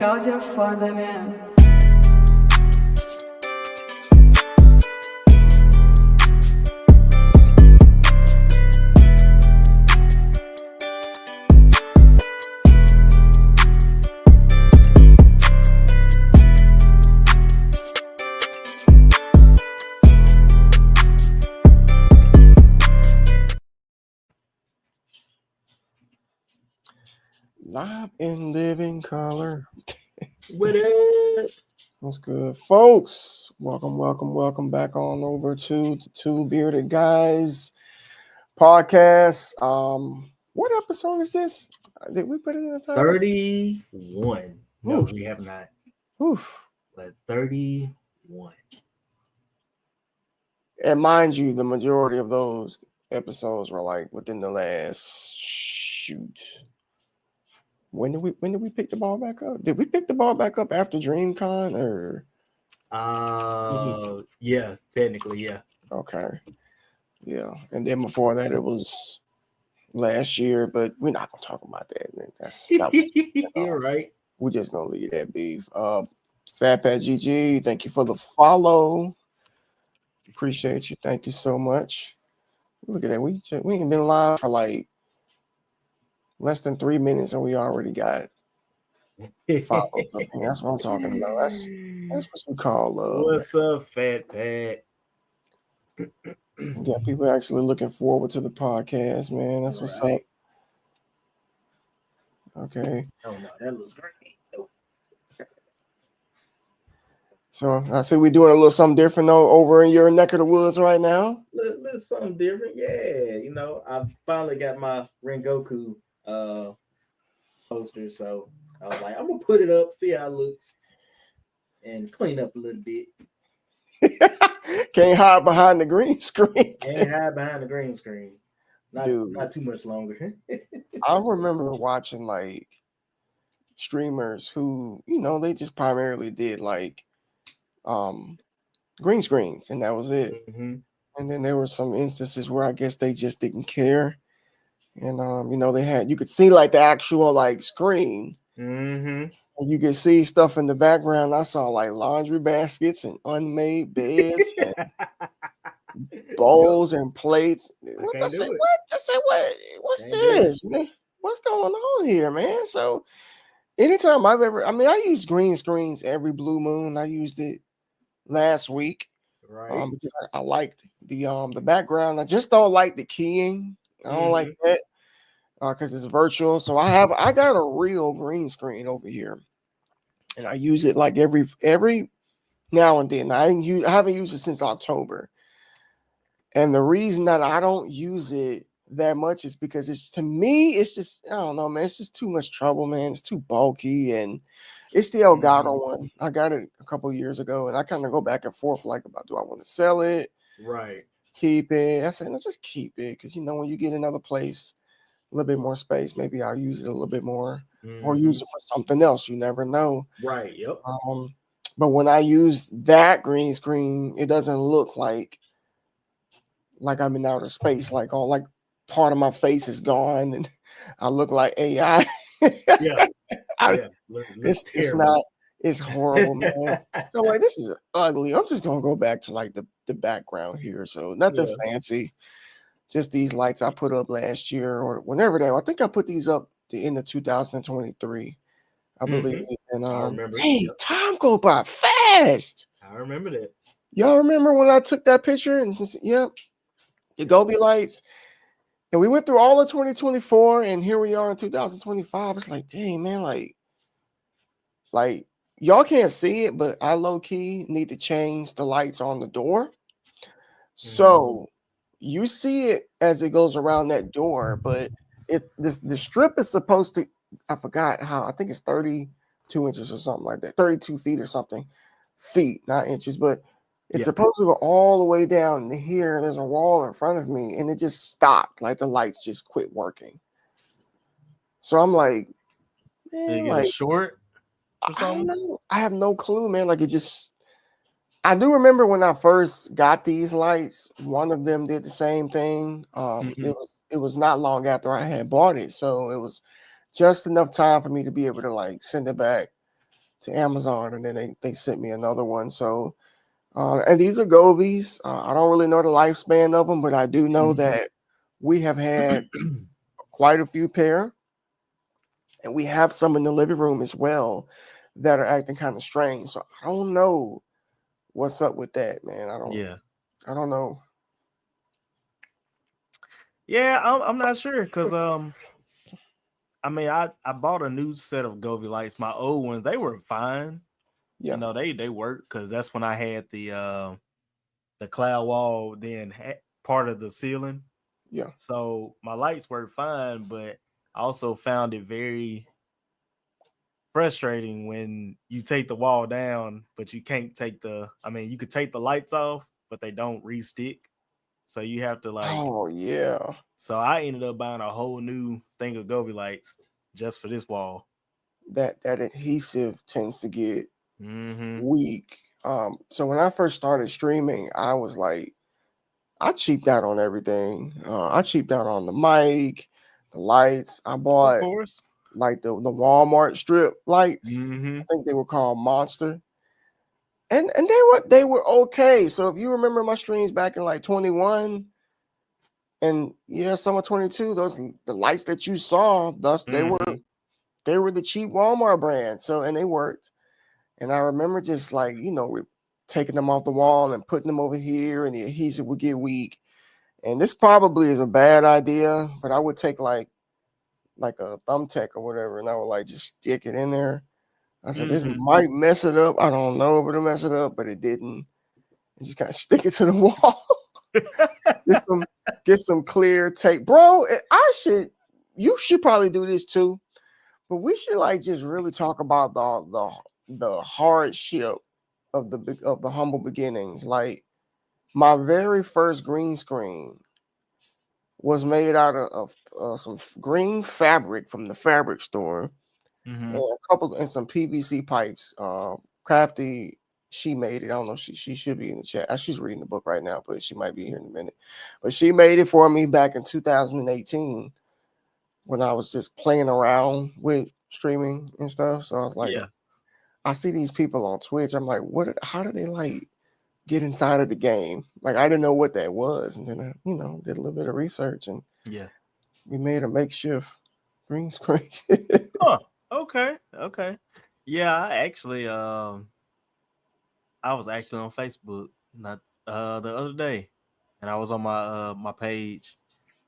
Áudio é foda, né? Live in living color. What up? What's good, folks? Welcome back on over to the Two Bearded Guys podcast. What episode is this? Did we put it in the title? 31. No, Oof. we have not. Oof. But 31. And mind you, the majority of those episodes were like within the last shoot. When did we pick the ball back up? Did we pick the ball back up after DreamCon or? Yeah, technically, yeah. Okay. Yeah. And then before that, it was last year, but we're not going to talk about that. That's not You're right. We're just going to leave that beef. Fat Pat GG, thank you for the follow. Appreciate you. Thank you so much. Look at that. We ain't been live for like less than 3 minutes, and we already got follows. That's what I'm talking about. That's what you call love. What's up, Fat Pat? We got people actually looking forward to the podcast, man. That's what's up. Okay. Oh no, that looks great. So I see we're doing a little something different though over in your neck of the woods right now. Little something different, yeah. You know, I finally got my Rengoku poster, so I was like, I'm gonna put it up, see how it looks, and clean up a little bit. Can't hide behind the green screen. Can't hide behind the green screen. Not too much longer. I remember watching like streamers who, they just primarily did like green screens, and that was it. Mm-hmm. And then there were some instances where I guess they just didn't care. And you could see like the actual like screen. Mm-hmm. And you could see stuff in the background. I saw like laundry baskets and unmade beds and bowls and plates. I said, what's this, man? What's going on here, man? So anytime I use green screens every blue moon. I used it last week. Right. Because I liked the background. I just don't like the keying. I don't like that because it's virtual. So I got a real green screen over here. And I use it like every now and then. I haven't used it since October. And the reason that I don't use it that much is because it's just, I don't know, man. It's just too much trouble, man. It's too bulky. And it's the Elgato one. I got it a couple years ago. And I kind of go back and forth like about, do I want to sell it? Right. Keep it. I said, no, just keep it. Because, when you get another place, a little bit more space, maybe I'll use it a little bit more. Or use it for something else. You never know. Right. Yep. But when I use that green screen, it doesn't look like I'm in outer space. Like all like part of my face is gone, and I look like AI. Yeah. It's not. It's horrible, man. So like this is ugly. I'm just gonna go back to like the background here. So nothing fancy. Just these lights I put up last year or whenever I think I put these up the end of 2023, I believe. And I remember. Hey, time go by fast. I remember that. Y'all remember when I took that picture and just, the Gobi lights, and we went through all of 2024, and here we are in 2025. It's like, dang, man, like y'all can't see it, but I low key need to change the lights on the door. So you see it as it goes around that door, but the strip is supposed to, I forgot how, I think it's 32 inches or something like that, 32 feet or something, feet, not inches, but it's supposed to go all the way down to here. There's a wall in front of me, and it just stopped. Like the lights just quit working. So I'm like, man, like short or something? I don't know. I have no clue, man. Like it just, I do remember when I first got these lights, one of them did the same thing. It was not long after I had bought it, so it was just enough time for me to be able to like send it back to Amazon, and then they sent me another one. So, and these are Gobies. I don't really know the lifespan of them, but I do know that we have had quite a few pair, and we have some in the living room as well that are acting kind of strange. So I don't know what's up with that, man. I don't know. Yeah, I'm not sure because I mean I bought a new set of Govee lights. My old ones, they were fine. Yeah. You know, they worked because that's when I had the cloud wall then part of the ceiling. Yeah. So my lights worked fine, but I also found it very frustrating when you take the wall down, but you can't take you could take the lights off, but they don't re-stick. So you have to Oh yeah. So I ended up buying a whole new thing of Govee lights just for this wall. That adhesive tends to get Mm-hmm. weak. So when I first started streaming, I was like, I cheaped out on everything. I cheaped out on the mic, the lights. I Of bought course. like the Walmart strip lights. Mm-hmm. I think they were called Monster. And they were okay. So if you remember my streams back in like 21 and summer 22, those the lights that you saw, thus they were the cheap Walmart brand. So and they worked. And I remember just like, we're taking them off the wall and putting them over here, and the adhesive would get weak. And this probably is a bad idea, but I would take like a thumbtack or whatever, and I would like just stick it in there. I said, this might mess it up. I don't know if it'll mess it up, but it didn't. And just kind of stick it to the wall. get some clear tape. Bro, you should probably do this too. But we should like just really talk about the hardship of the humble beginnings. Like my very first green screen was made out of some green fabric from the fabric store, and some PVC pipes. Crafty, she made it. I don't know. She should be in the chat. She's reading the book right now, but she might be here in a minute. But she made it for me back in 2018 when I was just playing around with streaming and stuff. So I was like, I see these people on Twitch. I'm like, how do they like get inside of the game? Like, I didn't know what that was. And then I, did a little bit of research, and we made a makeshift green screen. Okay. Yeah, I actually I was actually on Facebook not the other day, and I was on my my page,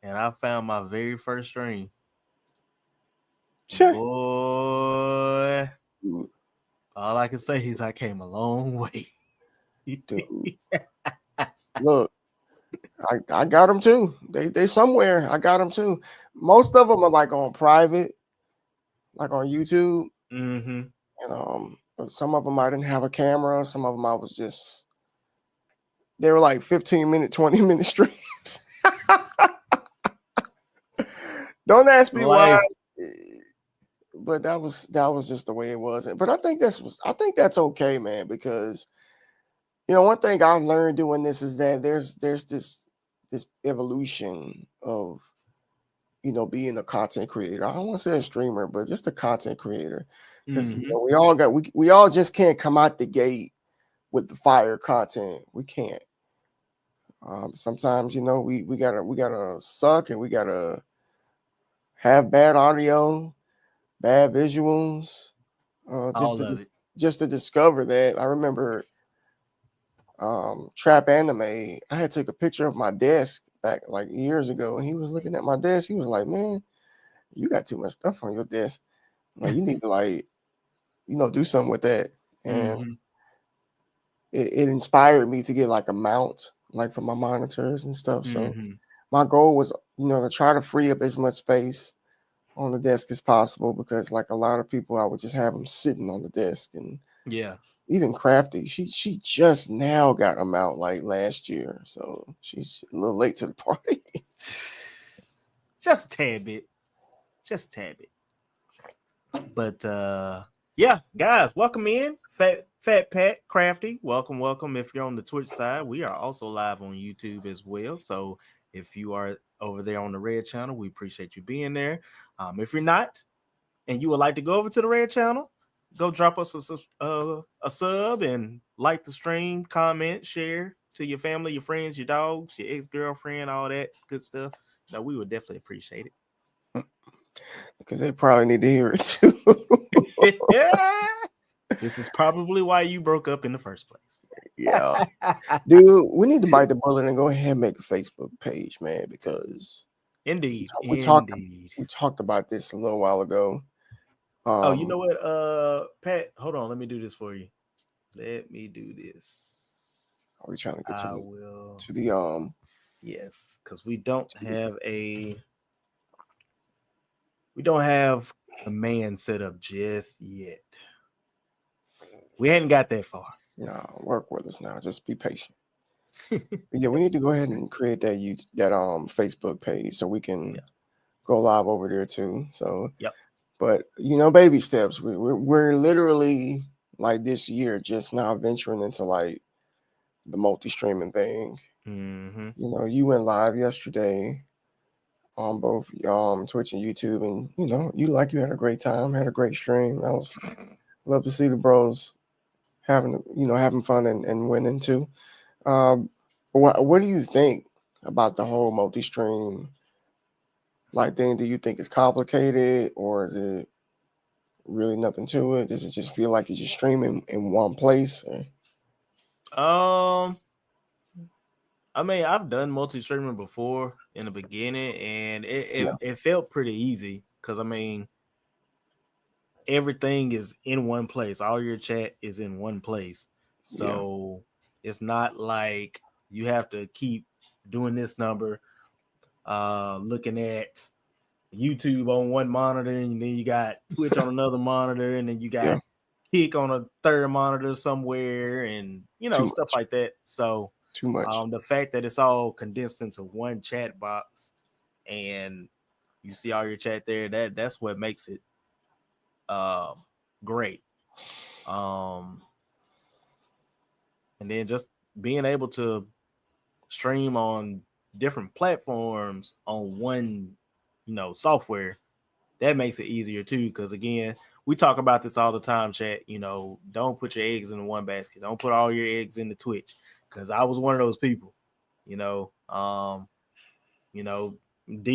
and I found my very first stream. Boy, all I can say is I came a long way. Dude. Look, I got them too. They somewhere. I got them too. Most of them are like on private, like on YouTube. Mm-hmm. And some of them I didn't have a camera. Some of them I was just. They were like 15-minute, 20-minute streams. Don't ask me why, but that was just the way it was. But I think that's okay, man, because one thing I've learned doing this is that there's this evolution of being a content creator. I don't want to say a streamer, but just a content creator, because we all just can't come out the gate with the fire content. We can't. Sometimes we gotta suck, and we gotta have bad audio, bad visuals, just to discover that. I remember Trap Anime. I had took a picture of my desk back like years ago, and he was looking at my desk. He was like, "Man, you got too much stuff on your desk. Like, you need to like, do something with that." And it inspired me to get like a mount, like for my monitors and stuff. So my goal was, to try to free up as much space on the desk as possible, because like a lot of people, I would just have them sitting on the desk. And even Crafty, she just now got a mount like last year, so she's a little late to the party. Just a tad bit. But yeah, guys, welcome in. Fat Pat, Crafty, welcome. If you're on the Twitch side, we are also live on YouTube as well. So if you are over there on the Red channel, we appreciate you being there. If you're not, and you would like to go over to the Red channel, go drop us a sub and like the stream, comment, share to your family, your friends, your dogs, your ex-girlfriend, all that good stuff. No, we would definitely appreciate because they probably need to hear it too. it. This is probably why you broke up in the first place. Yeah, dude, we need to bite the bullet and go ahead and make a Facebook page, man, because Indeed. we talked about this a little while ago. Oh, you know what, Pat? Hold on, let me do this for you. Let me do this. Are we trying to get to the yes, because we don't have a command set up just yet. We hadn't got that far. No, work with us now. Just be patient. Yeah, we need to go ahead and create that Facebook page so we can go live over there too. So yep. But baby steps. We're literally like this year just now venturing into like the multi-streaming thing. Mm-hmm. You went live yesterday on both Twitch and YouTube, and you had a great time, had a great stream. Love to see the bros having fun and winning too. What do you think about the whole multi-stream like thing? Do you think it's complicated, or is it really nothing to it? Does it just feel like you're just streaming in one place? I mean, I've done multi-streaming before in the beginning, and it felt pretty easy because I mean, everything is in one place. All your chat is in one place, so it's not like you have to keep doing this number, looking at YouTube on one monitor, and then you got Twitch on another monitor, and then you got Kick on a third monitor somewhere, and stuff like that. So too much. The fact that it's all condensed into one chat box, and you see all your chat there, that's what makes it great. And then just being able to stream on different platforms on one software, that makes it easier too, because again, we talk about this all the time, chat. Don't put your eggs in one basket. Don't put all your eggs in the Twitch, because I was one of those people. D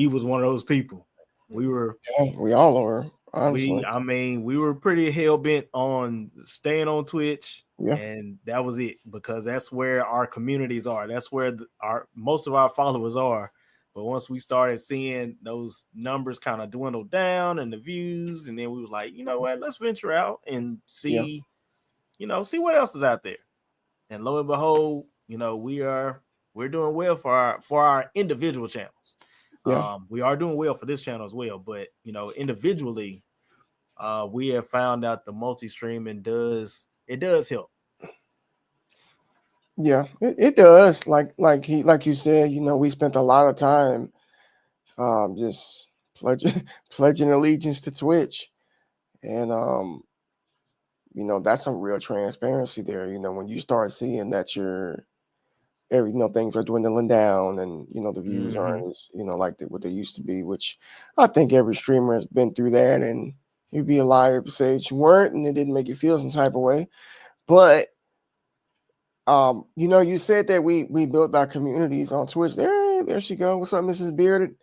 was one of those people. We all were, honestly. We were pretty hell-bent on staying on Twitch, and that was it, because that's where our communities are. That's where most of our followers are. But once we started seeing those numbers kind of dwindle down and the views, and then we were like, you know what, let's venture out and see, see what else is out there. And lo and behold, we're doing well for our individual channels. We are doing well for this channel as well, but individually, we have found out the multi-streaming does help. Yeah, it does. Like you said, we spent a lot of time just pledging allegiance to Twitch, and that's some real transparency there. When you start seeing that things are dwindling down, and the views aren't as like what they used to be, which I think every streamer has been through that, and you'd be a liar if you say you weren't and it didn't make you feel some type of way. But you said that we built our communities on Twitch. There she goes. What's up, Mrs. Bearded?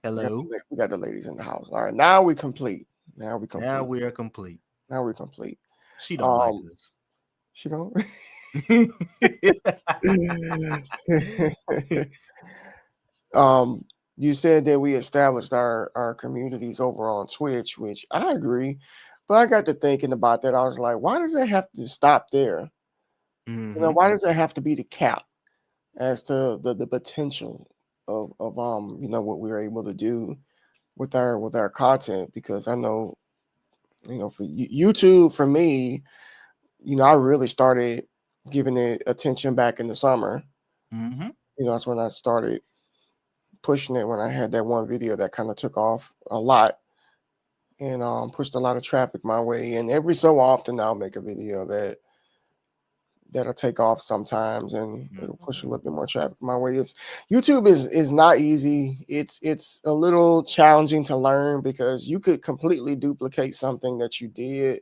Hello. We got the ladies in the house. All right, now we complete. Now we are complete. She don't like this. She don't. You said that we established our communities over on Twitch, which I agree, but I got to thinking about that. I was like, why does it have to stop there? Why does it have to be the cap as to the potential of what we're able to do with our content? Because I know, for YouTube, for me, I really started giving it attention back in the summer. That's when I started pushing it, when I had that one video that kind of took off a lot and pushed a lot of traffic my way. And every so often I'll make a video that that'll take off sometimes, and it'll push a little bit more traffic my way. It's YouTube is not easy. It's a little challenging to learn because you could completely duplicate something that you did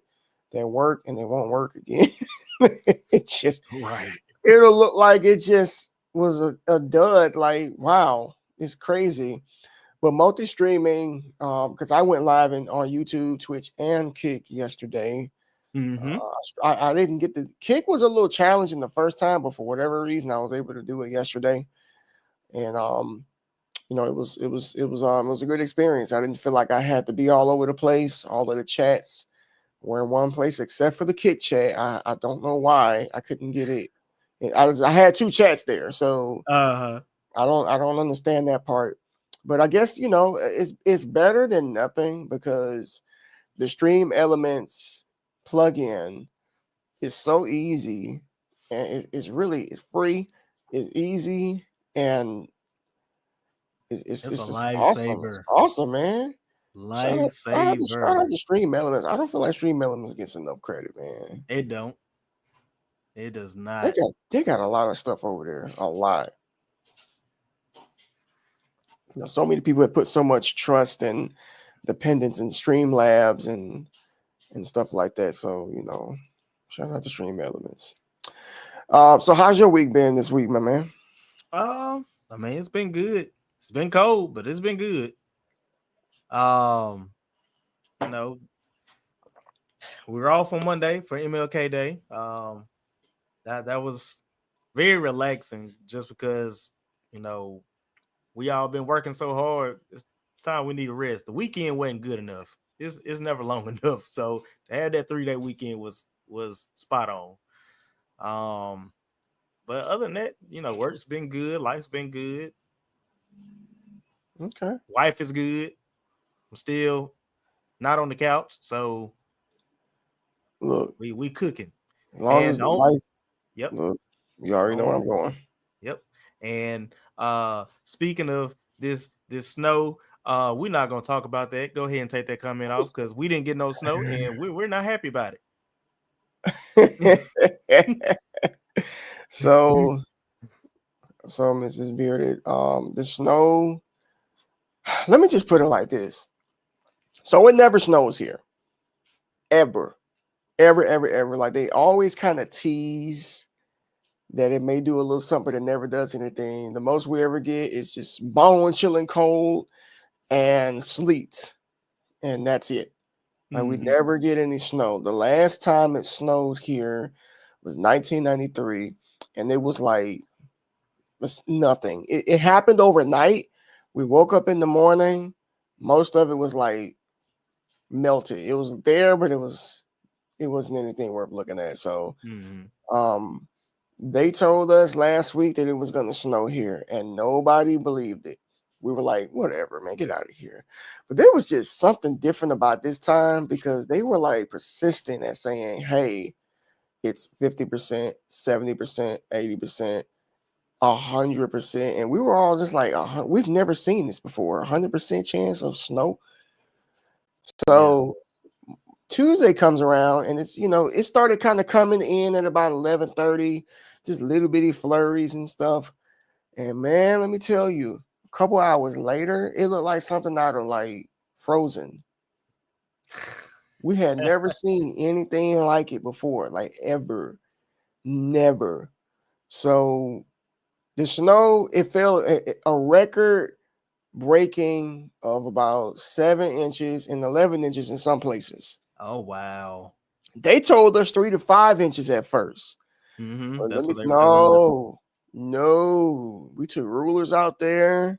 that worked and it won't work again. It's just Right. it'll look like it just was a dud. Like, wow, it's crazy. But multi-streaming, because I went live on YouTube, Twitch, and Kick yesterday. Mm-hmm. I didn't get the Kick was a little challenging the first time, but for whatever reason, I was able to do it yesterday. And you know, it was a good experience. I didn't feel like I had to be all over the place. All of the chats were in one place except for the Kick chat. I don't know why I couldn't get it. I had two chats there, so Uh-huh. I don't understand that part. But I guess, you know, it's better than nothing because the Stream Elements plugin is so easy, and it's free, it's easy, and it's It's a just awesome. It's lifesaver. awesome, man. Shout out Lifesaver. to Stream Elements. I don't feel like Stream Elements gets enough credit, man. It don't. It does not. They got a lot of stuff over there. A lot. You know, so many people have put so much trust and dependence in Streamlabs and stuff like that. So, you know, shout out to Stream Elements. So how's your week been this week, my man? I mean, it's been good. It's been cold, but it's been good. You know, we were off on Monday for MLK Day. That was very relaxing just because, you know, we all been working so hard. It's time we need a rest. The weekend wasn't good enough. It's never long enough. So to have that 3-day weekend was spot on. But other than that, you know, work's been good, life's been good. Okay. Wife is good. I'm still not on the couch, so Look, we cooking. as long as the wife, yep. Look, you already know where I'm going. Yep. And speaking of this snow, we're not gonna talk about that. Go ahead and take that comment off because we didn't get no snow and we're not happy about it. So Mrs. Bearded, the snow, let me just put it like this. So it never snows here. Ever. Like they always kind of tease that it may do a little something that never does anything. The most we ever get is just bone chilling cold and sleet. And that's it. Like we never get any snow. The last time it snowed here was 1993, and it was like nothing. It happened overnight. We woke up in the morning. Most of it was like melted. It was there, but it wasn't anything worth looking at. So they told us last week that it was going to snow here, and nobody believed it. We were like, whatever, man, get out of here. But there was just something different about this time because they were like persistent at saying, hey, it's 50%, 70%, 80%, 100%. And we were all just like, we've never seen this before. 100% chance of snow. So Tuesday comes around and it's, you know, it started kind of coming in at about 11:30, just little bitty flurries and stuff. And man, let me tell you, a couple hours later, it looked like something out of like Frozen. We had never seen anything like it before, like ever, never. So the snow, it fell a record breaking of about 7 inches and 11 inches in some places. Oh, wow. They told us 3 to 5 inches at first. That's what they were telling us. No. We took rulers out there.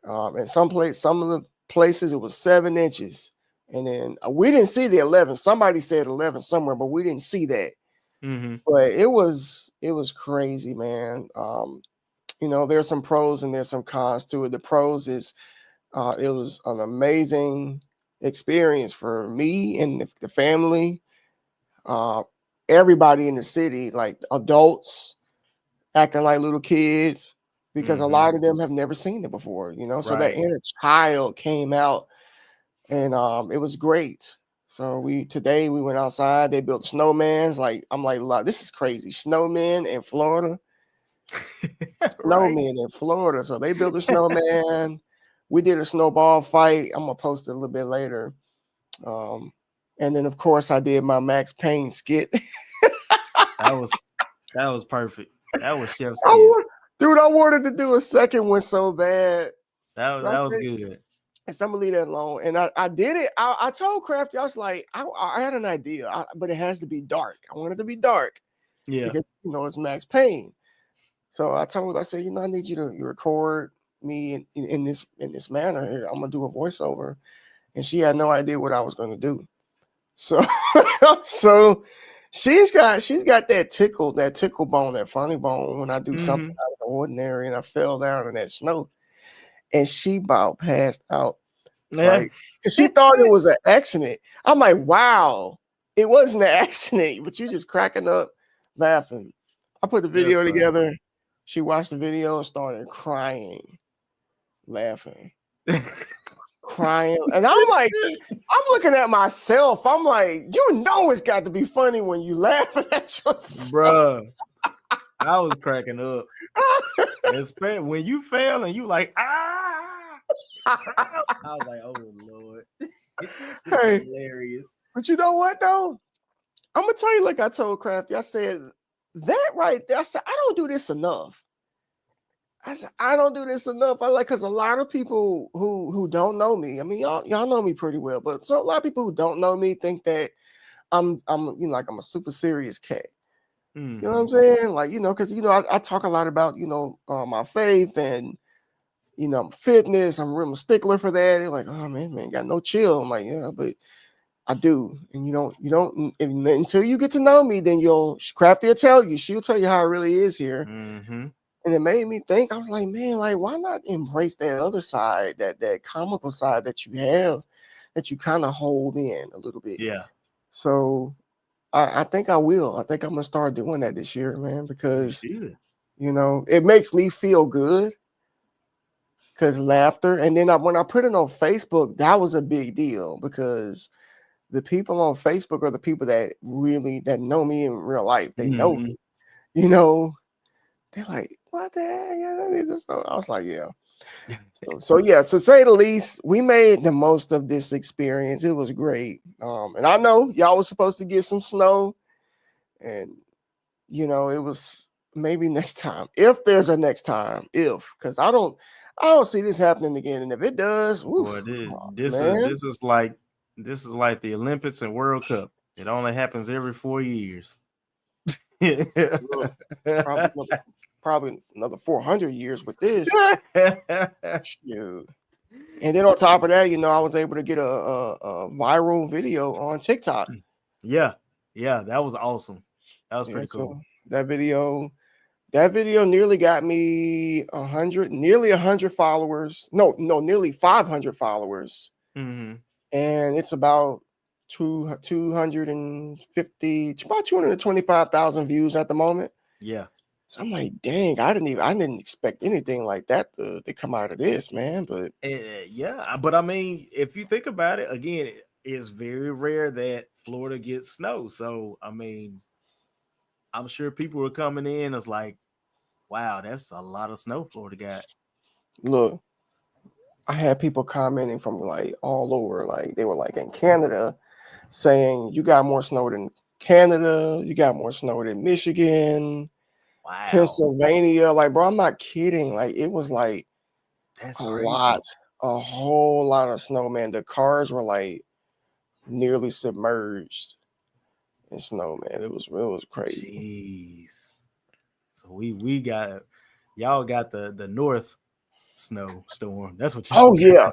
And some of the places it was 7 inches. And then we didn't see the 11. Somebody said 11 somewhere, but we didn't see that. But it was crazy, man. You know, there's some pros and there's some cons to it. The pros is it was an amazing experience for me and the family. Everybody in the city, like adults acting like little kids, because a lot of them have never seen it before, you know. So that inner child came out, and it was great. So today we went outside. They built snowmans. Like I'm like, "Look, this is crazy. Snowmen in Florida. Right. Snowmen in Florida." So they built a snowman. We did a snowball fight. I'm gonna post it a little bit later. And then of course I did my Max Payne skit. That was perfect. That was Chef's I kiss. wa- Dude, I wanted to do a second one so bad. That But I was said, good. and some leave that alone. And I did it. I told Crafty, I was like, I had an idea, but it has to be dark. I want it to be dark Yeah. because it's Max Payne. So I said, I need you to record me in this manner here. I'm gonna do a voiceover. And she had no idea what I was gonna do. So so she's got that tickle bone, that funny bone when I do something out of the ordinary and I fell down in that snow. And she about passed out. Yeah. Like, she thought it was an accident. I'm like, wow, it wasn't an accident, but you just cracking up, laughing. I put the video That's funny. together. She watched the video and started crying, laughing, crying. And I'm like, I'm looking at myself. I'm like, it's got to be funny when you laughing at yourself. Bruh. I was cracking up. Especially when you fail and you like, I was like, oh Lord. This is Hey. hilarious. But you know what though? I'm gonna tell you, like I told Crafty, I said that right there. I said, I don't do this enough. I said, I don't do this enough. Because a lot of people who don't know me, I mean, y'all know me pretty well, but so a lot of people who don't know me think that I'm like I'm a super serious cat. You know what I'm saying? Like, because I talk a lot about my faith and fitness. I'm a real stickler for that. They're like, oh man, got no chill. I'm like, yeah, but I do. And you don't until you get to know me, then Crafty will tell you. She'll tell you how it really is here. Mm-hmm. And it made me think, I was like, man, like, why not embrace that other side, that comical side that you have, that you kind of hold in a little bit. Yeah. So I think I will. I think I'm gonna start doing that this year, man, because it makes me feel good. Because laughter, and then when I put it on Facebook, that was a big deal because the people on Facebook are the people that know me in real life. They know me, They're like, what the heck? I was like, yeah. So yeah, to say the least, we made the most of this experience. It was great. And I know y'all was supposed to get some snow, and it was maybe next time, if there's a next time, because I don't see this happening again. And if it does, Boy, this is like the Olympics and World Cup. It only happens every 4 years. Probably another 400 years with this. Shoot. And then on top of that, I was able to get a viral video on TikTok. Yeah, that was awesome. That was pretty cool. That video nearly got me nearly 100 followers. No, nearly 500 followers. Mm-hmm. And it's about 250, about 225,000 views at the moment. Yeah. So I'm like, dang, I didn't expect anything like that to come out of this, man. But yeah, but I mean, if you think about it, again, it's very rare that Florida gets snow. So I mean, I'm sure people were coming in as like, wow, that's a lot of snow Florida got. Look, I had people commenting from like all over, like they were like in Canada saying you got more snow than Canada, you got more snow than Michigan. Wow. Pennsylvania, like, bro, I'm not kidding. Like, it was like that's a whole lot of snow, man. The cars were like nearly submerged in snow, man. It was crazy. Jeez. So we got y'all got the north snowstorm. That's what you. Oh yeah,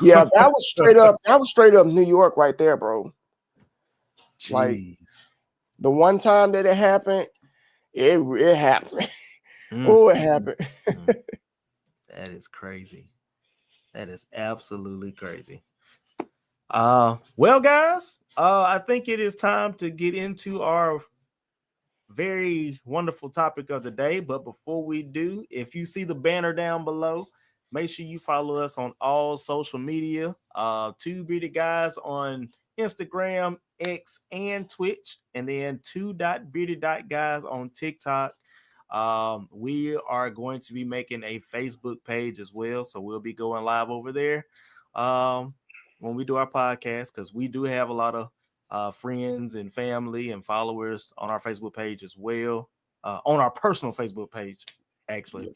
yeah. That was straight up. That was straight up New York right there, bro. Jeez. Like the one time that it happened. It happened. Oh, it happened. That is crazy. That is absolutely crazy. Well, guys, I think it is time to get into our very wonderful topic of the day. But before we do, if you see the banner down below, make sure you follow us on all social media. Two Bearded Guys on Instagram, X, and Twitch, and then 2.beauty.guys on TikTok. We are going to be making a Facebook page as well, so we'll be going live over there when we do our podcast, because we do have a lot of friends and family and followers on our Facebook page as well, on our personal Facebook page, actually.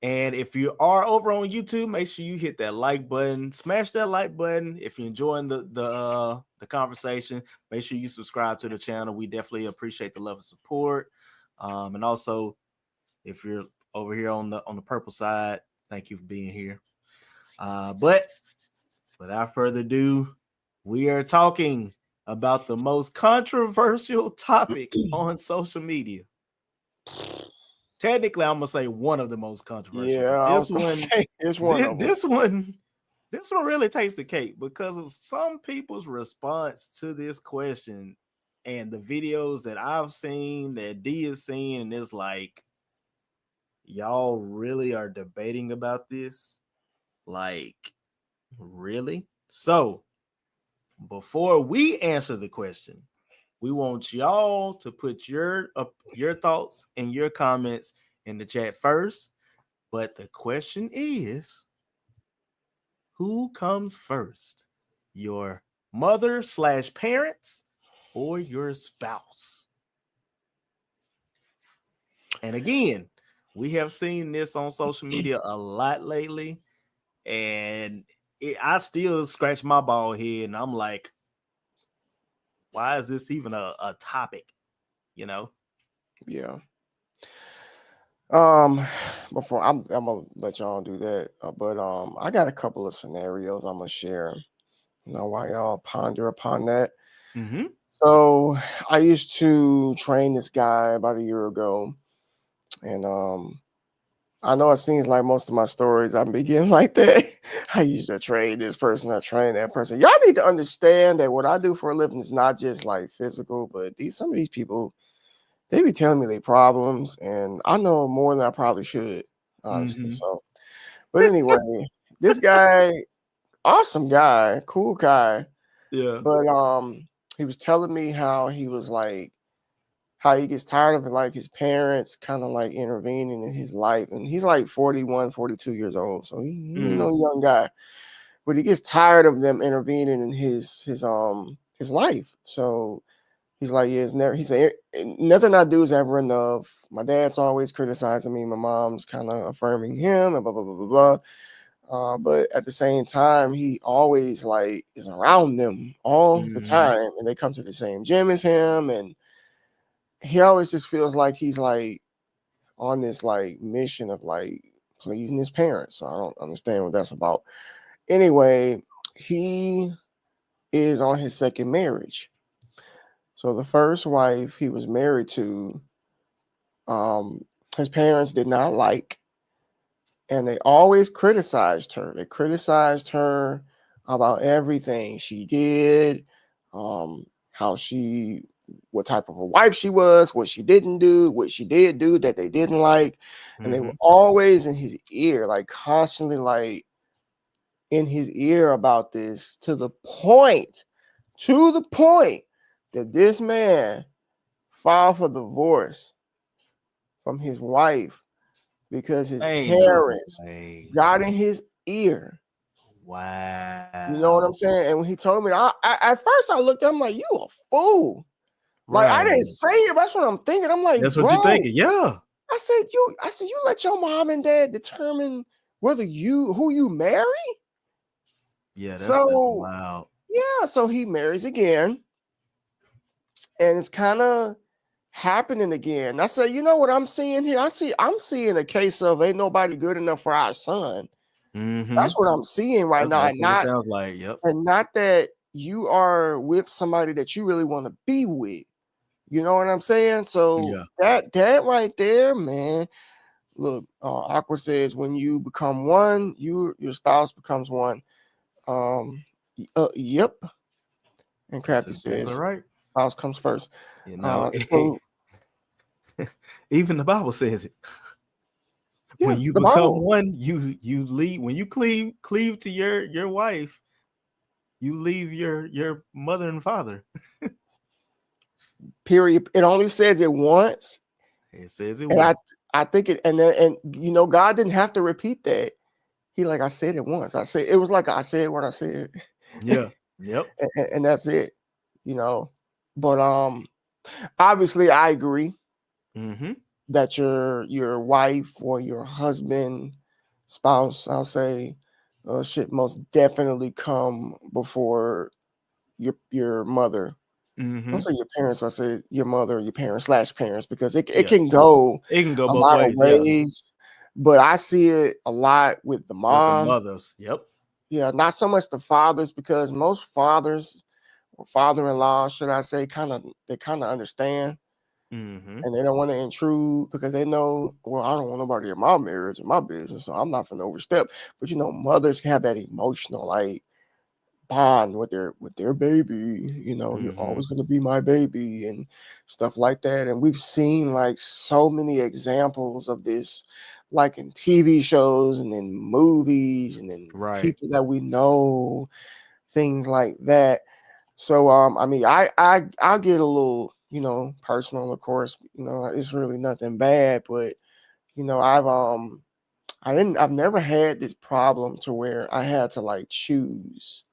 And if you are over on YouTube, make sure you hit that like button, smash that like button. If you're enjoying the conversation, make sure you subscribe to the channel. We definitely appreciate the love and support. And also, if you're over here on the purple side, thank you for being here. But without further ado, we are talking about the most controversial topic on social media. Technically, I'm gonna say one of the most controversial. Yeah, this one, this one really takes the cake because of some people's response to this question and the videos that I've seen, that D has seen, and it's like, y'all really are debating about this? Like, really? So, before we answer the question, we want y'all to put your thoughts and your comments in the chat first. But the question is, who comes first? Your mother/parents or your spouse? And again, we have seen this on social media a lot lately. And I still scratch my bald head and I'm like, why is this even a topic? You know? Yeah. Before I'm gonna let y'all do that, but I got a couple of scenarios I'm gonna share. You know, while y'all ponder upon that. Mm-hmm. So I used to train this guy about a year ago, and I know it seems like most of my stories I'm beginning like that. I used to train this person, I train that person. Y'all need to understand that what I do for a living is not just like physical, but some of these people, they be telling me their problems, and I know more than I probably should, honestly. Mm-hmm. So, but anyway, this guy, awesome guy, cool guy. Yeah. But he was telling me how he was like, how he gets tired of like his parents kind of like intervening in his life. And he's like 41, 42 years old. So he ain't no young guy. But he gets tired of them intervening in his life. So he's like, yeah, it's never, he said, nothing I do is ever enough. My dad's always criticizing me. My mom's kind of affirming him and blah, blah, blah, blah, blah. But at the same time, he always like is around them all the time. And they come to the same gym as him. And he always just feels like he's like on this like mission of like pleasing his parents. So I don't understand what that's about. Anyway, he is on his second marriage. So the first wife he was married to, his parents did not like, and they always criticized her. They criticized her about everything she did, how she, what type of a wife she was, what she didn't do, what she did do that they didn't like. And they were always in his ear, like constantly like in his ear about this, to the point that this man filed for divorce from his wife because his parents got in his ear. Wow. You know what I'm saying? And when he told me, I at first I looked at him like, you a fool. Like, I didn't say it, but that's what I'm thinking. I'm like, that's what you're thinking. Yeah. I said, you let your mom and dad determine who you marry? Yeah, that's so wow. Yeah, so he marries again. And it's kind of happening again. I said, you know what I'm seeing here? I'm seeing a case of ain't nobody good enough for our son. That's what I'm seeing right now. That's what it sounds like. Yep. And not that you are with somebody that you really want to be with. You know what I'm saying? So that right there, man. Look, Aqua says when you become one, your spouse becomes one. Yep. And Crafty says, right. spouse comes first. You know, so, even the Bible says it. Yeah, when you become one, you leave. When you cleave to your wife, you leave your mother and father. Period. It only says it once, It says it and will. I think it, and you know, God didn't have to repeat that. He like, I said it once. I said it was like I said what I said, Yeah. Yep. and that's it. You know, but obviously I agree Mm-hmm. that your wife or your husband, spouse, I'll say, should most definitely come before your mother. I Mm-hmm. don't say your parents, I say your mother, your parents / parents, because it Yeah. can go It can go a both lot of ways. Yeah. ways. But I see it a lot with the With the moms. mothers. Yep. Yeah, not so much the fathers, because most fathers or father-in-law, should I say, they kind of understand, Mm-hmm. and they don't want to intrude because they know, well, I don't want nobody in my marriage or my business, so I'm not going to overstep. But you know, mothers have that emotional like bond with their baby. You know, you're Mm-hmm. always going to be my baby and stuff like that. And we've seen like so many examples of this, like in TV shows and in movies and in Right. people that we know, things like that. So I mean, I'll get a little, you know, personal, of course. You know, it's really nothing bad, but you know, I've never had this problem to where I had to like choose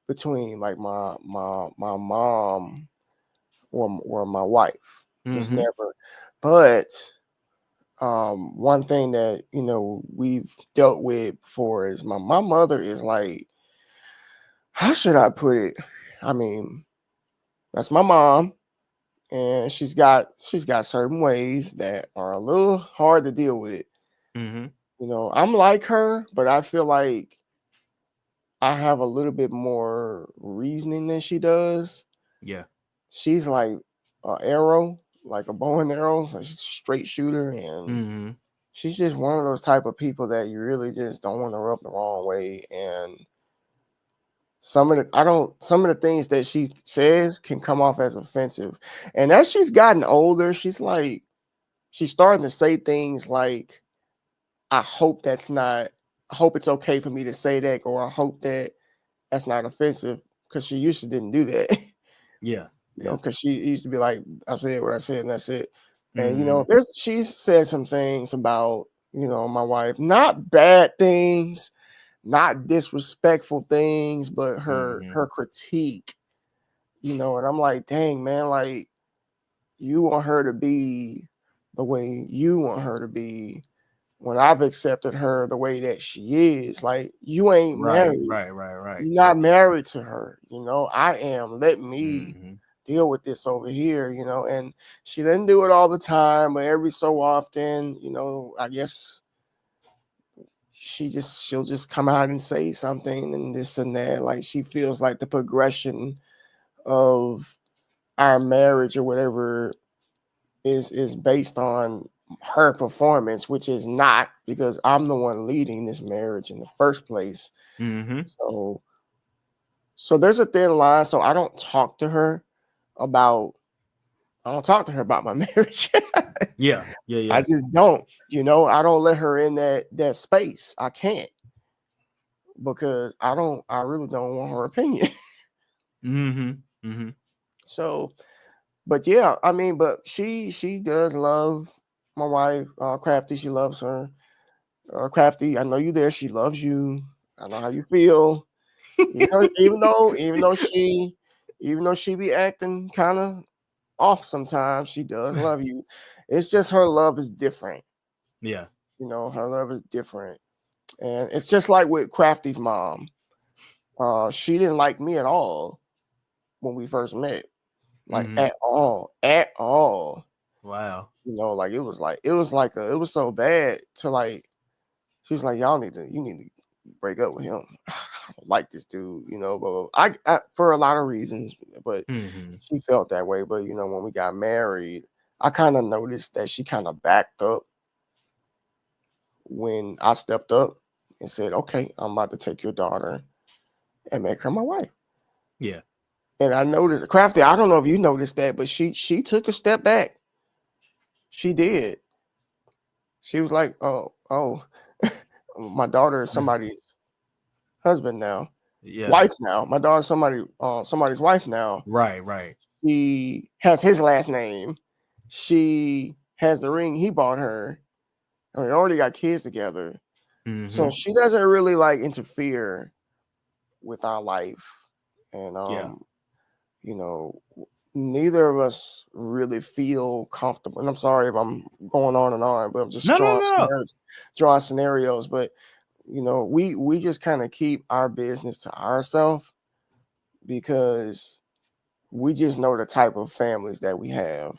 between like my mom or my wife. Just Mm-hmm. never. But one thing that, you know, we've dealt with before is my mother is like, how should I put it? I mean, that's my mom, and she's got certain ways that are a little hard to deal with. Mm-hmm. You know, I'm like her, but I feel like I have a little bit more reasoning than she does. Yeah. She's like a arrow, like a bow and arrow, like she's a straight shooter, and Mm-hmm. she's just one of those type of people that you really just don't want to rub the wrong way. And some of the things that she says can come off as offensive. And as she's gotten older, she's starting to say things like, I hope that's not, I hope it's okay for me to say that, or I hope that that's not offensive, because she used to didn't do that. Yeah. You know, Yeah. because she used to be like, I said what I said, and that's it. And you Mm-hmm. know, she's said some things about, you know, my wife, not bad things, not disrespectful things, but Mm-hmm. her critique, you know. And I'm like, dang man, like, you want her to be the way you want her to be when I've accepted her the way that she is. Like, you ain't Right. married. Right. Right. Right. You're not married to her. You know, I am. Let me Mm-hmm. deal with this over here, you know. And she didn't do it all the time, but every so often, you know, I guess she'll just come out and say something and this and that. Like, she feels like the progression of our marriage or whatever is based on her performance, which is not, because I'm the one leading this marriage in the first place. Mm-hmm. So there's a thin line. So about I don't talk to her about my marriage. Yeah. Yeah. I Yeah. just don't, you know, I don't let her in that space. I can't, because I really don't want her opinion. Mm-hmm. Mm-hmm. So, but yeah, I mean, but she does love my wife, Crafty. She loves her. Crafty, I know you there. She loves you. I know how you feel. You know, even though she be acting kind of off sometimes, she does love you. It's just her love is different. Yeah. You know, her love is different. And it's just like with Crafty's mom. She didn't like me at all when we first met. Like, Mm-hmm. at all. At all. Wow. You know, like it was so bad to like, she was like, you need to break up with him. I don't like this dude, you know, but I for a lot of reasons, but Mm-hmm. she felt that way. But you know, when we got married, I kind of noticed that she kind of backed up when I stepped up and said, okay, I'm about to take your daughter and make her my wife. Yeah. And I noticed, Crafty, I don't know if you noticed that, but she took a step back. She did. She was like, oh, my daughter is somebody's husband now. Yeah. wife now. My daughter's somebody's wife now. Right. He has his last name. She has the ring he bought her. I mean, they already got kids together. So she doesn't really like interfere with our life. And you know, neither of us really feel comfortable. And I'm sorry if I'm going on and on, but I'm just drawing scenarios. But you know, we just kind of keep our business to ourselves because we just know the type of families that we have.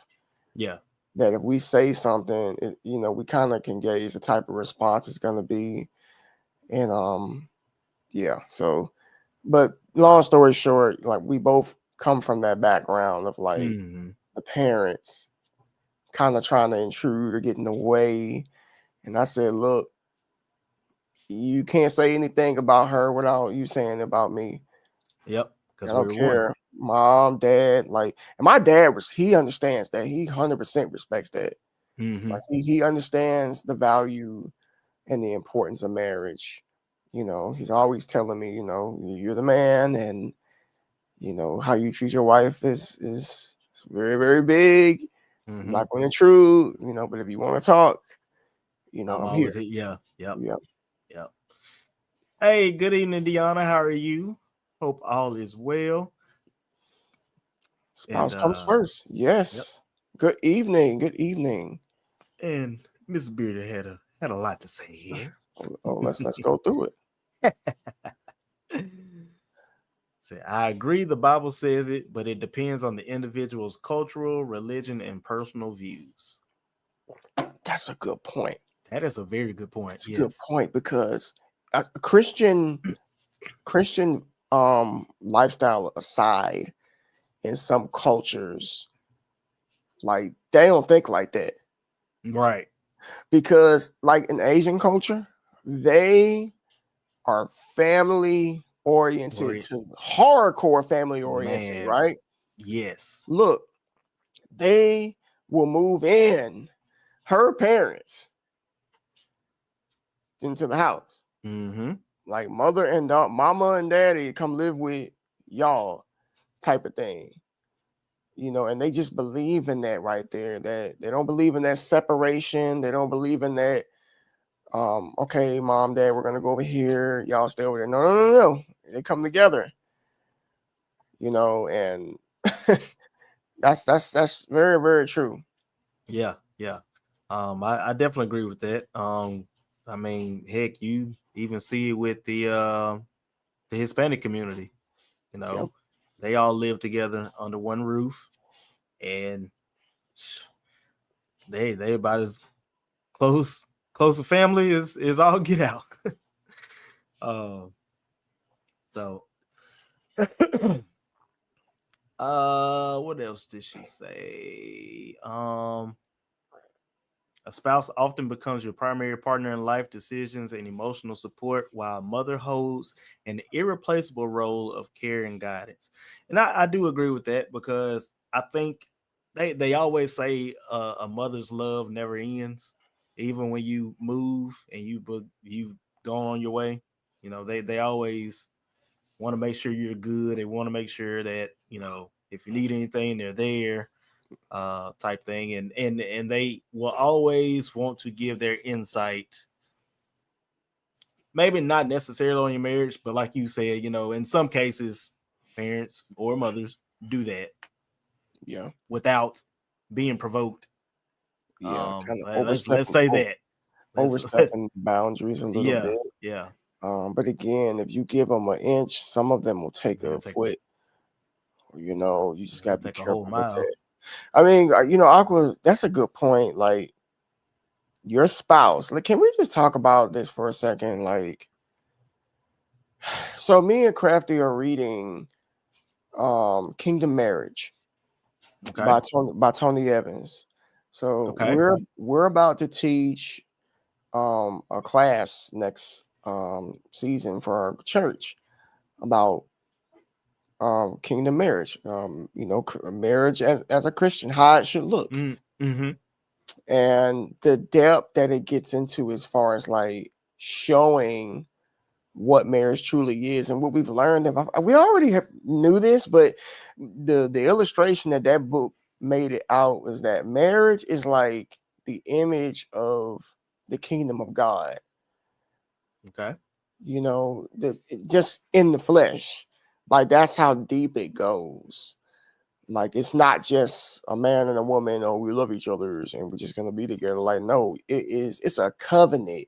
Yeah. That if we say something, you know, we kind of can gauge the type of response it's going to be. And yeah. So, but long story short, like we both come from that background of like the parents kind of trying to intrude or get in the way. And I said, look, you can't say anything about her without you saying about me. Yep. I don't care. Mom, dad, like, and my dad he understands that. He 100% respects that. Like he understands the value and the importance of marriage. You know, he's always telling me, you know, you're the man, and you know how you treat your wife is very, very big. I'm not going to intrude, you know, but if you want to talk, you know, I'm here. Yep. Hey, good evening, Deanna. How are you? Hope all is well. Spouse comes first. Yes. Yep. Good evening. And Miss Bearder had a lot to say here. Oh, let's go through it. Say, I agree the Bible says it, but it depends on the individual's cultural, religion, and personal views. That's a good point. That is a very good point. It's a good point because a Christian lifestyle aside, in some cultures, like they don't think like that. Right. Because like in Asian culture, they are family oriented to hardcore family oriented, right? Yes. Look, they will move in her parents into the house. Like mama and daddy come live with y'all type of thing. You know, and they just believe in that right there. That they don't believe in that separation. They don't believe in that. Okay, mom, dad, we're gonna go over here. Y'all stay over there. No. They come together. You know, and that's very, very true. Yeah. I definitely agree with that. I mean, heck, you even see it with the Hispanic community. You know, they all live together under one roof, and they about as close a family is all get out. So what else did she say? A spouse often becomes your primary partner in life decisions and emotional support, while a mother holds an irreplaceable role of care and guidance. And I do agree with that, because I think they always say a mother's love never ends, even when you move and you've gone on your way. You know, they always want to make sure you're good. They want to make sure that, you know, if you need anything, they're there. Type thing, and they will always want to give their insight, maybe not necessarily on your marriage, but like you said, you know, in some cases parents or mothers do that without being provoked. Kind of let's say that overstepping boundaries a little bit. But again, if you give them an inch, some of them will take a foot. You know, you just got to be careful with that. I mean, you know, Aqua, that's a good point. Like your spouse, like, can we just talk about this for a second? Like, so me and Crafty are reading Kingdom Marriage by Tony Evans. So we're about to teach a class next season for our church about kingdom marriage, you know, marriage as a Christian, how it should look. And the depth that it gets into as far as like showing what marriage truly is and what we've learned. We already knew this, but the illustration that book made it out was that marriage is like the image of the kingdom of God. Okay. You know, just in the flesh, like that's how deep it goes. Like it's not just a man and a woman, oh, we love each other and we're just gonna be together. Like, no, it's a covenant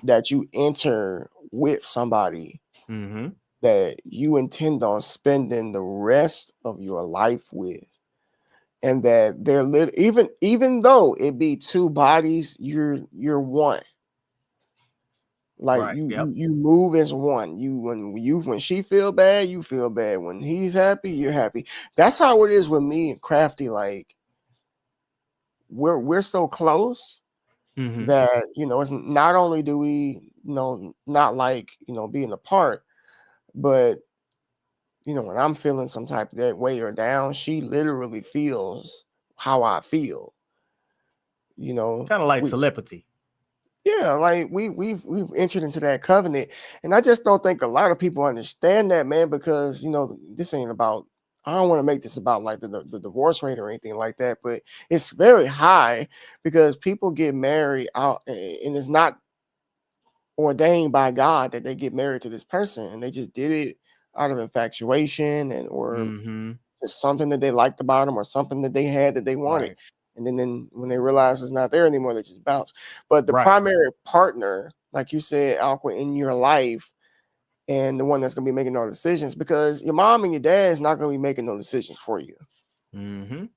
that you enter with somebody Mm-hmm. that you intend on spending the rest of your life with. And that they're even though it be two bodies, you're one. Like Right. Yep. you move as one. When she feel bad, you feel bad. When he's happy, you're happy. That's how it is with me and Crafty. Like we're so close Mm-hmm. that it's not only do we not like being apart, but when I'm feeling some type of that way or down, she literally feels how I feel. Kind of like telepathy. Yeah, like we've entered into that covenant, and I just don't think a lot of people understand that, man. Because this ain't about. I don't want to make this about like the divorce rate or anything like that, but it's very high because people get married out, and it's not ordained by God that they get married to this person, and they just did it out of infatuation or Mm-hmm. just something that they liked about them or something that they had that they wanted. Right. And then when they realize it's not there anymore, they just bounce. But the Right. primary partner, like you said, Alqua, in your life, and the one that's going to be making all decisions, because your mom and your dad is not going to be making no decisions for you. Mm-hmm.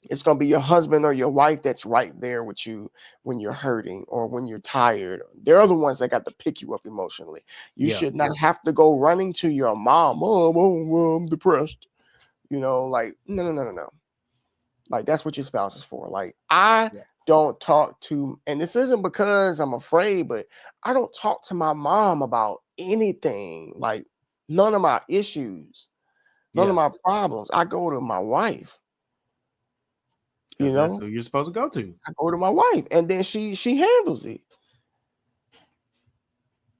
It's going to be your husband or your wife that's right there with you when you're hurting or when you're tired. They're the ones that got to pick you up emotionally. You should not have to go running to your mom. Oh, I'm depressed. Like, no. Like, that's what your spouse is for. Like, I don't talk to, and this isn't because I'm afraid, but I don't talk to my mom about anything. Like, none of my issues, none of my problems. I go to my wife. That's who you're supposed to go to. I go to my wife, and then she handles it.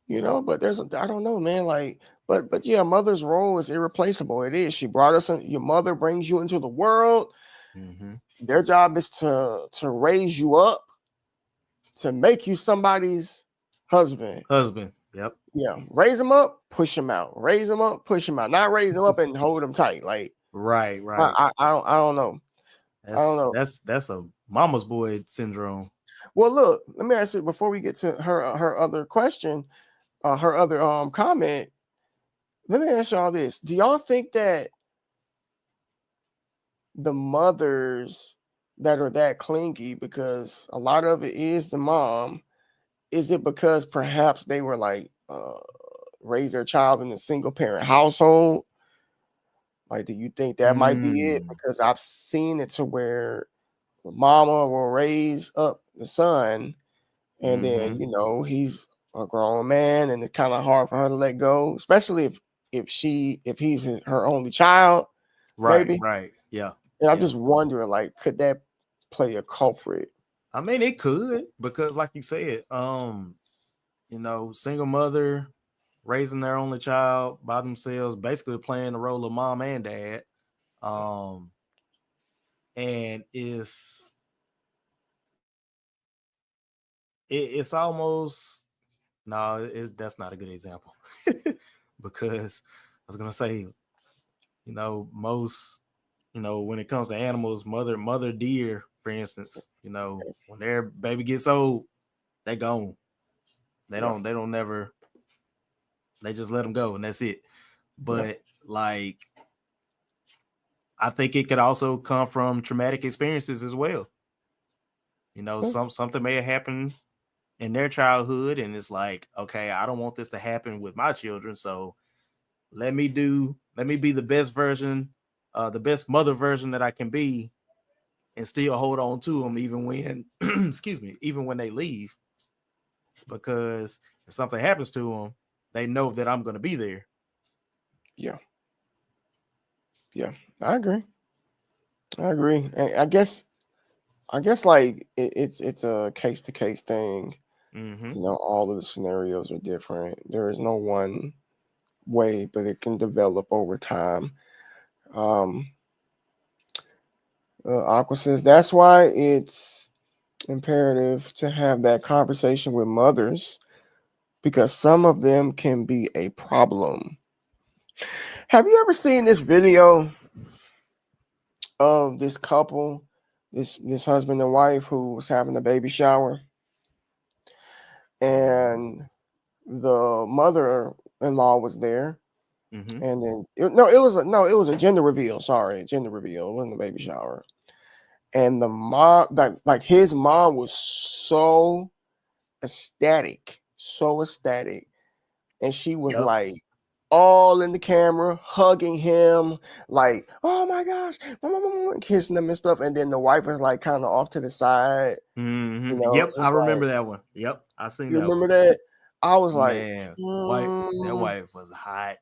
But I don't know, man. Like, but yeah, mother's role is irreplaceable. It is. She brought us in. Your mother brings you into the world. Mm-hmm. Their job is to raise you up, to make you somebody's husband. Yep. Yeah. Raise them up, push them out. Raise them up, push them out. Not raise them up and hold them tight. Like, right. I don't know. I don't know. That's a mama's boy syndrome. Well, look, let me ask you before we get to her other question, her other comment. Let me ask y'all this. Do y'all think that the mothers that are that clingy, because a lot of it is the mom, is it because perhaps they were like raise their child in a single parent household? Like, do you think that might be it? Because I've seen it to where the mama will raise up the son, and then he's a grown man, and it's kind of hard for her to let go, especially if he's her only child. Maybe. Right. Yeah. And I'm just wondering, like, could that play a culprit? I mean, it could, because like you said, single mother raising their only child by themselves, basically playing the role of mom and dad. And it's almost, that's not a good example. Because I was gonna say, most, when it comes to animals, mother deer, for instance, when their baby gets old, they gone. They don't never, they just let them go and that's it. But like, I think it could also come from traumatic experiences as well. Something may have happened in their childhood, and it's like, okay, I don't want this to happen with my children, so let me be the best version, the best mother version that I can be, and still hold on to them even when even when they leave, because if something happens to them, they know that I'm going to be there. Yeah, I agree. I guess like it's a case-to-case thing. Mm-hmm. You know, all of the scenarios are different. There is no one way, but it can develop over time. Aqua says that's why it's imperative to have that conversation with mothers because some of them can be a problem. Have you ever seen this video of this couple, this husband and wife who was having a baby shower, and the mother-in-law was there, Mm-hmm. and then it was a gender reveal. Sorry, gender reveal. It wasn't a baby shower. And the mom, like his mom, was so ecstatic, and she was Yep. like all in the camera, hugging him, like, oh my gosh, kissing him and stuff. And then the wife was like kind of off to the side, Mm-hmm. you know. Yep, I It's remember like, that one. Yep, I seen you that remember one. that? I was like, Man, that wife was hot.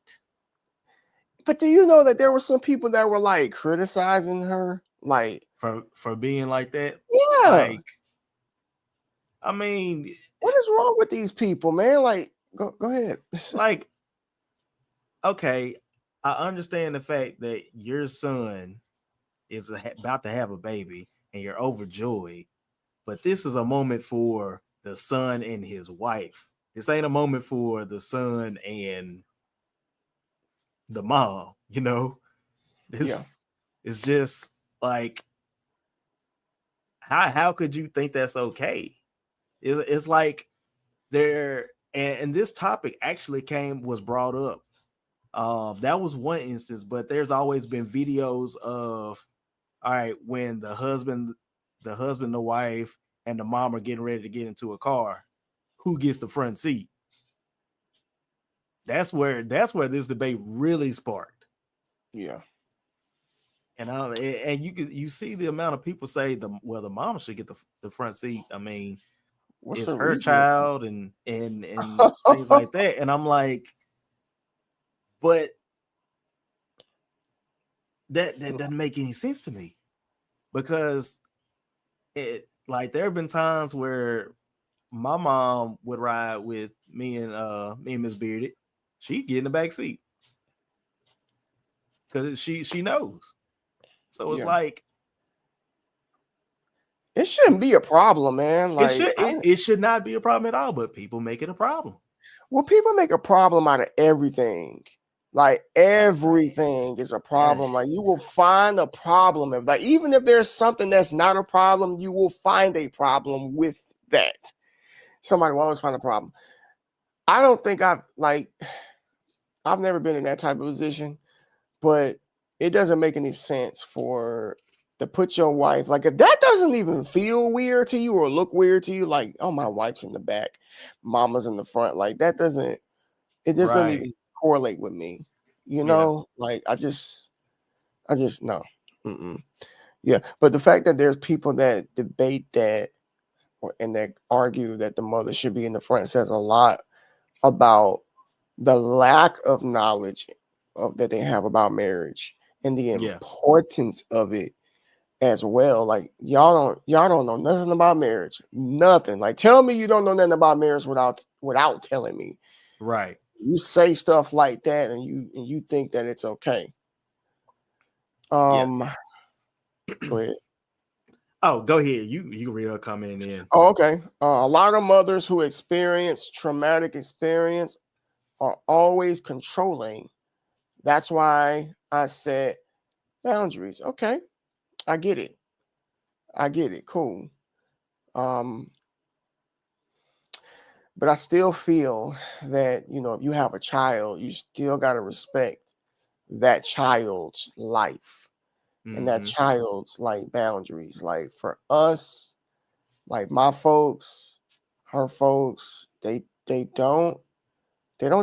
But do you know that there were some people that were like criticizing her? Like, For being like that. yeah, Like, I mean, what is wrong with these people, man? Like, go ahead. like, okay, I understand the fact that your son is about to have a baby and you're overjoyed, but this is a moment for the son and his wife. This ain't a moment for the son and the mom, you know? This Yeah. is just like, how could you think that's okay? It's like there, and this topic actually was brought up. That was one instance, but there's always been videos of, all right, when the husband, the wife, and the mom are getting ready to get into a car, who gets the front seat? That's where this debate really sparked. Yeah. And you see the amount of people say the mom should get the front seat. I mean, What's it's the her reason? child and things like that. And I'm like, but that doesn't make any sense to me, because it, like, there have been times where my mom would ride with me and Miss Bearded. She'd get in the back seat because she knows. So it's Yeah. like, It shouldn't be a problem, man. Like, it should not be a problem at all, but people make it a problem. well, people make a problem out of everything. Like, everything is a problem. Like, you will find a problem if, like, even if there's something that's not a problem, you will find a problem with that. Somebody will always find a problem. I don't think I've never been in that type of position, but it doesn't make any sense to put your wife, like, if that doesn't even feel weird to you or look weird to you, like, oh, my wife's in the back, mama's in the front, like, it doesn't Right. even correlate with me, you Yeah. know? Like, I just no. Yeah, but the fact that there's people that debate that and that argue that the mother should be in the front says a lot about the lack of knowledge that they have about marriage and the Yeah. importance of it as well. Like, y'all don't know nothing about marriage. Nothing. Like, tell me you don't know nothing about marriage without telling me. Right. You say stuff like that and you think that it's okay. Go ahead. Oh, go ahead. You can read a comment in. Oh, okay. A lot of mothers who experience traumatic experience are always controlling. That's why I set boundaries. Okay. I get it. Cool. But I still feel that, you know, if you have a child, you still got to respect that child's life and that child's like boundaries. Like, for us, like my folks, her folks, they don't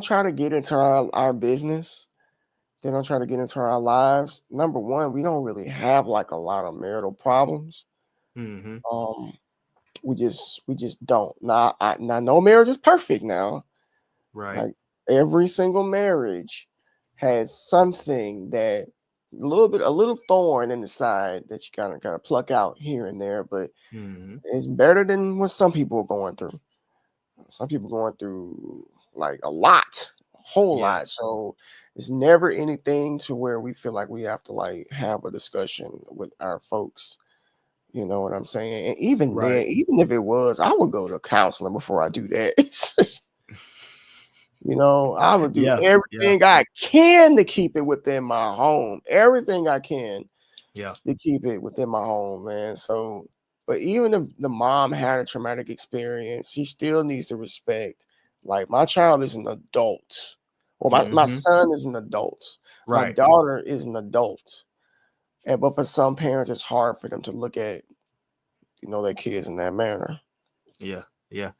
try to get into our business. They don't try to get into our lives. Number one, we don't really have like a lot of marital problems. We just don't. Now, no marriage is perfect now. Right. Like, every single marriage has something that a little thorn in the side that you gotta pluck out here and there, but it's better than what some people are going through. Some people going through like a whole Yeah. lot. So it's never anything to where we feel like we have to like have a discussion with our folks. You know what I'm saying? And even then, Right. even if it was, I would go to counseling before I do that. You know, I would do Yeah. everything I can to keep it within my home. Everything I can Yeah. to keep it within my home, man. So, but even if the mom had a traumatic experience, she still needs to respect. Like my child is an adult, or my Mhm. son is an adult. My Right. daughter is an adult. And but for some parents, it's hard for them to look at, you know, their kids in that manner. Yeah. Yeah.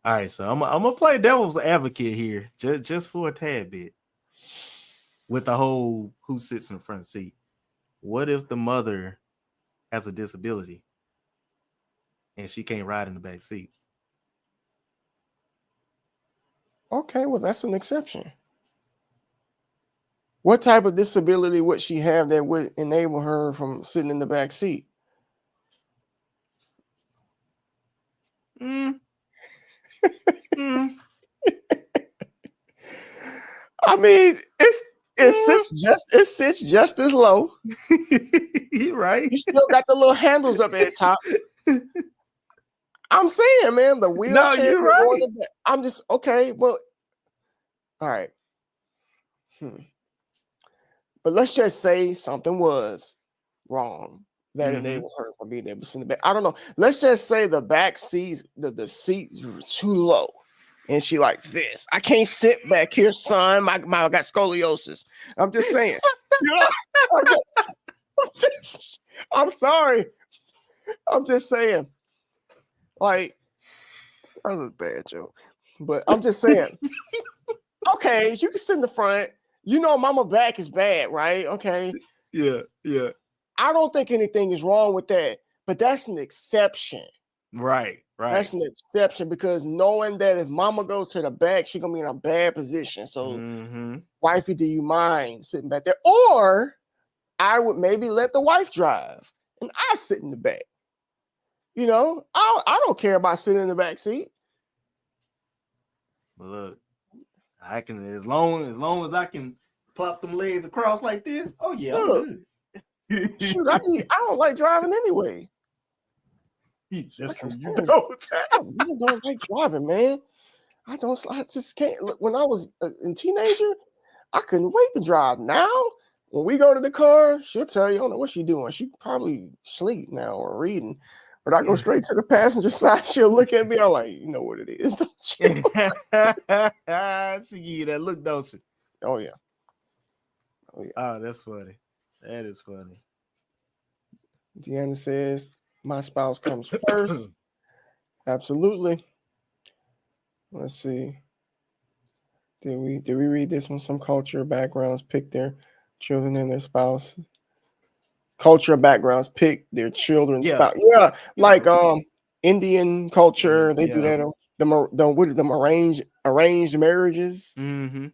All right. So I'm gonna play devil's advocate here, just for a tad bit, with the whole who sits in the front seat. What if the mother has a disability and she can't ride in the back seat? Okay, well, that's an exception. What type of disability would she have that would enable her from sitting in the back seat? Mm. Mm. I mean, it Mm. sits just as low. You're right. You still got the little handles up at the top. I'm saying, man, the No, wheelchair you're can go in right. the back. I'm just okay. Well, all right. But let's just say something was wrong that Mhm. enabled her from being able to sit in the back. I don't know. Let's just say the back seats, the seats were too low. And she like this. I can't sit back here, son. I got scoliosis. I'm just saying. Yeah, I'm sorry. I'm just saying. Like, that was a bad joke. But I'm just saying. Okay, you can sit in the front. You know, mama back is bad, right? Okay. Yeah. Yeah. I don't think anything is wrong with that, but that's an exception. Right. Right. That's an exception because knowing that if mama goes to the back, she's gonna be in a bad position. So, Mhm. wifey, do you mind sitting back there? Or I would maybe let the wife drive and I sit in the back. You know, I don't care about sitting in the back seat. But look, I can as long as I can plop them legs across like this. Oh yeah, I'm Look, good. shoot, I don't like driving anyway. That's I true. can't You stand it. don't. I really don't like driving, man. I just can't. Look, when I was a teenager, I couldn't wait to drive. Now, when we go to the car, she'll tell you, I don't know what she's doing. She probably sleep now or reading. But I go straight to the passenger side. She'll look at me. I'm like, you know what it is, don't you? She give you that look, don't she? Oh yeah. Oh yeah. Oh, that's funny. That is funny. Deanna says, my spouse comes first. Absolutely. Let's see. Did we read this one? Some culture backgrounds pick their children and their spouse. Culture backgrounds pick their children's Yeah. spouse. Yeah, like Indian culture, they do Yeah. that. Them arranged marriages. Mm-hmm.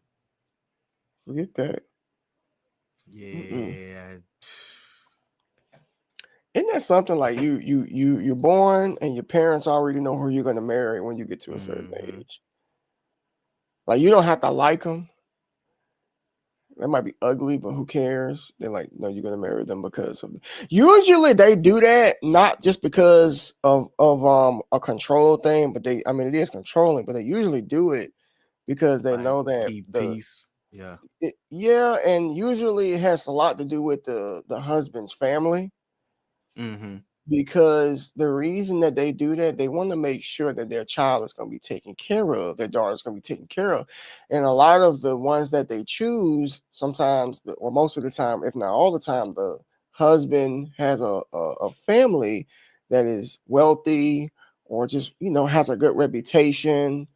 Forget that. Yeah. Isn't that something like you're born and your parents already know who you're gonna marry when you get to a certain age? Like you don't have to like them. They might be ugly, but who cares? They're like, no, you're gonna marry them because of. Usually they do that not just because of a control thing, but I mean, it is controlling, but they usually do it because they Like, know that peace. Yeah. yeah, and usually it has a lot to do with the husband's family. Mm-hmm. Because the reason that they do that, they want to make sure that their child is going to be taken care of, their daughter is going to be taken care of. And a lot of the ones that they choose, sometimes, or most of the time, if not all the time, the husband has a family that is wealthy or just, you know, has a good reputation.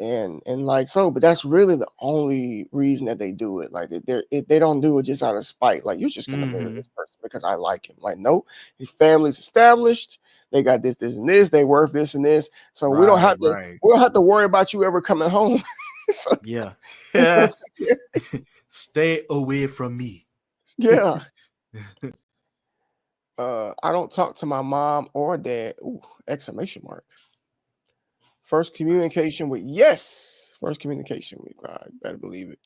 And like so, but that's really the only reason that they do it. Like they don't do it just out of spite. Like you're just gonna marry this person because I like him. Like nope, his family's established. They got this, and this. They worth this and this. So we don't have to worry about you ever coming home. So, yeah. Stay away from me. Yeah. I don't talk to my mom or dad. Ooh, exclamation mark. First communication with God. Better believe it.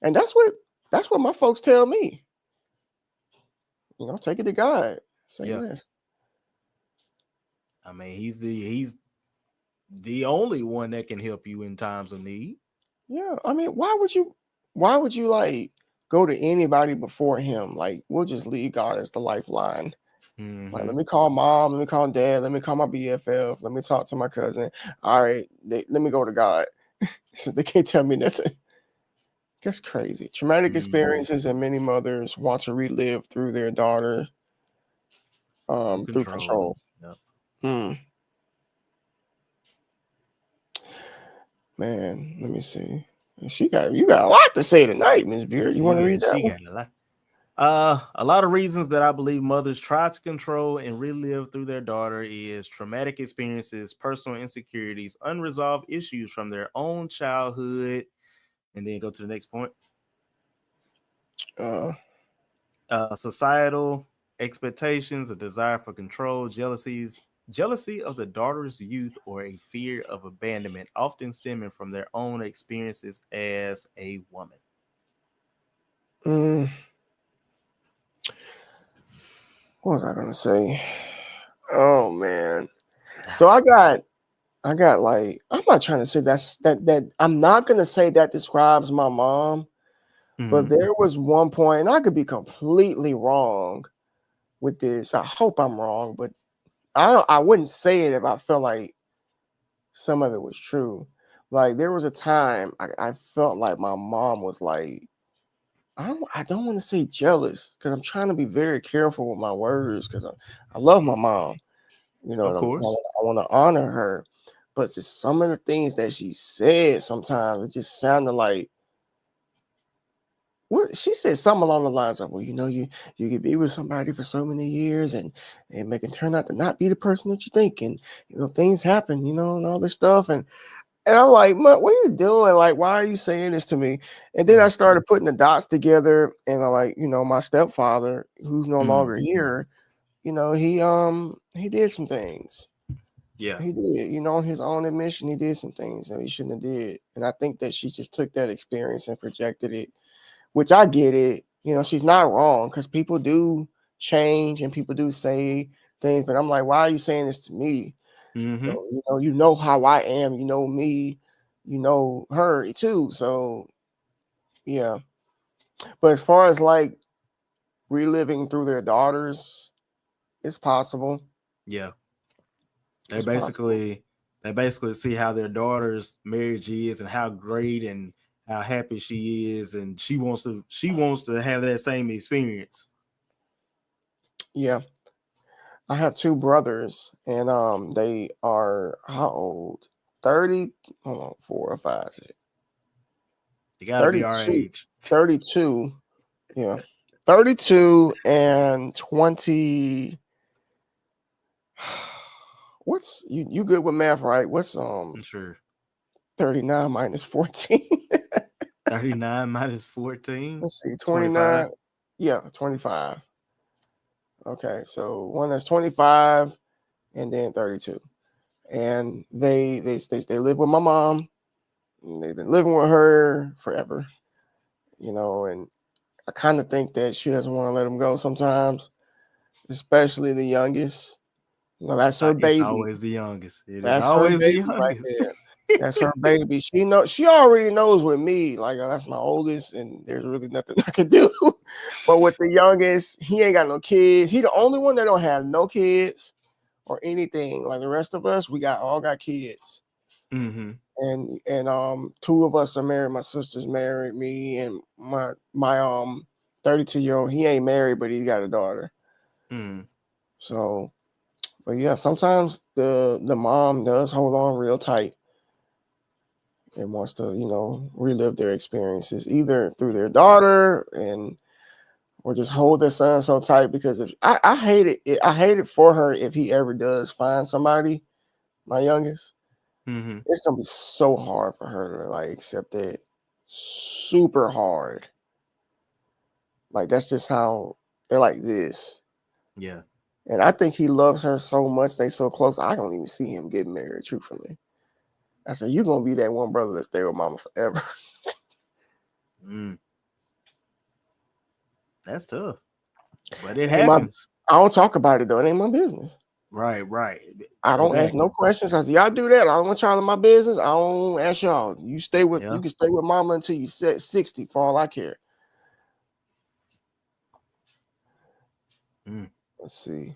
And that's what my folks tell me. Take it to God. Say Yeah. less. I mean, he's the only one that can help you in times of need. Yeah. I mean, why would you like go to anybody before him? Like, we'll just leave God as the lifeline. Like, let me call mom, let me call dad, let me call my BFF, let me talk to my cousin. All right, let me go to God. They can't tell me nothing. That's crazy. Traumatic experiences, and many mothers want to relive through their daughter through control. Yep. Man, let me see. You got a lot to say tonight, Miss Beard. You want to read that one? Got a lot. A lot of reasons that I believe mothers try to control and relive through their daughter is traumatic experiences, personal insecurities, unresolved issues from their own childhood, and then go to the next point. Societal expectations, a desire for control, jealousy of the daughter's youth, or a fear of abandonment, often stemming from their own experiences as a woman. What was I gonna say? Oh man. So I got like, I'm not trying to say that I'm not gonna say that describes my mom, but there was one point, and I could be completely wrong with this. I hope I'm wrong, but I wouldn't say it if I felt like some of it was true. Like, there was a time I felt like my mom was like, I don't want to say jealous, because I'm trying to be very careful with my words, because I love my mom. Of course. I want to honor her. But just some of the things that she said, sometimes it just sounded like, what she said, something along the lines of, well, you could be with somebody for so many years, and it can turn out to not be the person that you think, and things happen, and all this stuff, and I'm like, what are you doing? Like, why are you saying this to me? And then I started putting the dots together, and I like, my stepfather, who's no longer here, he did some things. Yeah, he did. On his own admission, he did some things that he shouldn't have did. And I think that she just took that experience and projected it, which I get it. She's not wrong, because people do change and people do say things. But I'm like, why are you saying this to me? You know how I am. You know me. You know her too. So yeah. But as far as like reliving through their daughters, it's possible. Yeah. They basically see how their daughter's marriage is and how great and how happy she is, and she wants to have that same experience. Yeah. I have two brothers, and they are how old? 30, hold on, 4 or 5. They gotta be our age. 32. Yeah. 32 and 20. What's you good with math, right? What's I'm sure 39 minus 14? 39 minus 14. Let's see, 25. 29. Yeah, 25. Okay, so one that's 25 and then 32. And they live with my mom. And they've been living with her forever. And I kind of think that she doesn't want to let them go sometimes, especially the youngest. That's her baby. It's always the youngest. That's her baby right there. That's her baby. She already knows with me, like, that's my oldest, and there's really nothing I can do. But with the youngest, he ain't got no kids. He the only one that don't have no kids or anything. Like the rest of us, we all got kids. And 2 of us are married. My sister's married, me, and my 32-year-old. He ain't married, but he's got a daughter. So, but yeah, sometimes the mom does hold on real tight and wants to, relive their experiences either through their daughter or just hold their son so tight, because if I hate it for her if he ever does find somebody, my youngest. It's gonna be so hard for her to like accept it. Super hard. Like, that's just how they're like this. Yeah. And I think he loves her so much, they so close. I don't even see him getting married, truthfully. I said, you're gonna be that one brother that stay with mama forever. That's tough, but it Ain't happens. I don't talk about it though. It ain't my business. Right. I don't ask no questions. I said, y'all do that. I don't want y'all in my business. I don't ask y'all. You can stay with mama until you set 60 for all I care. Let's see.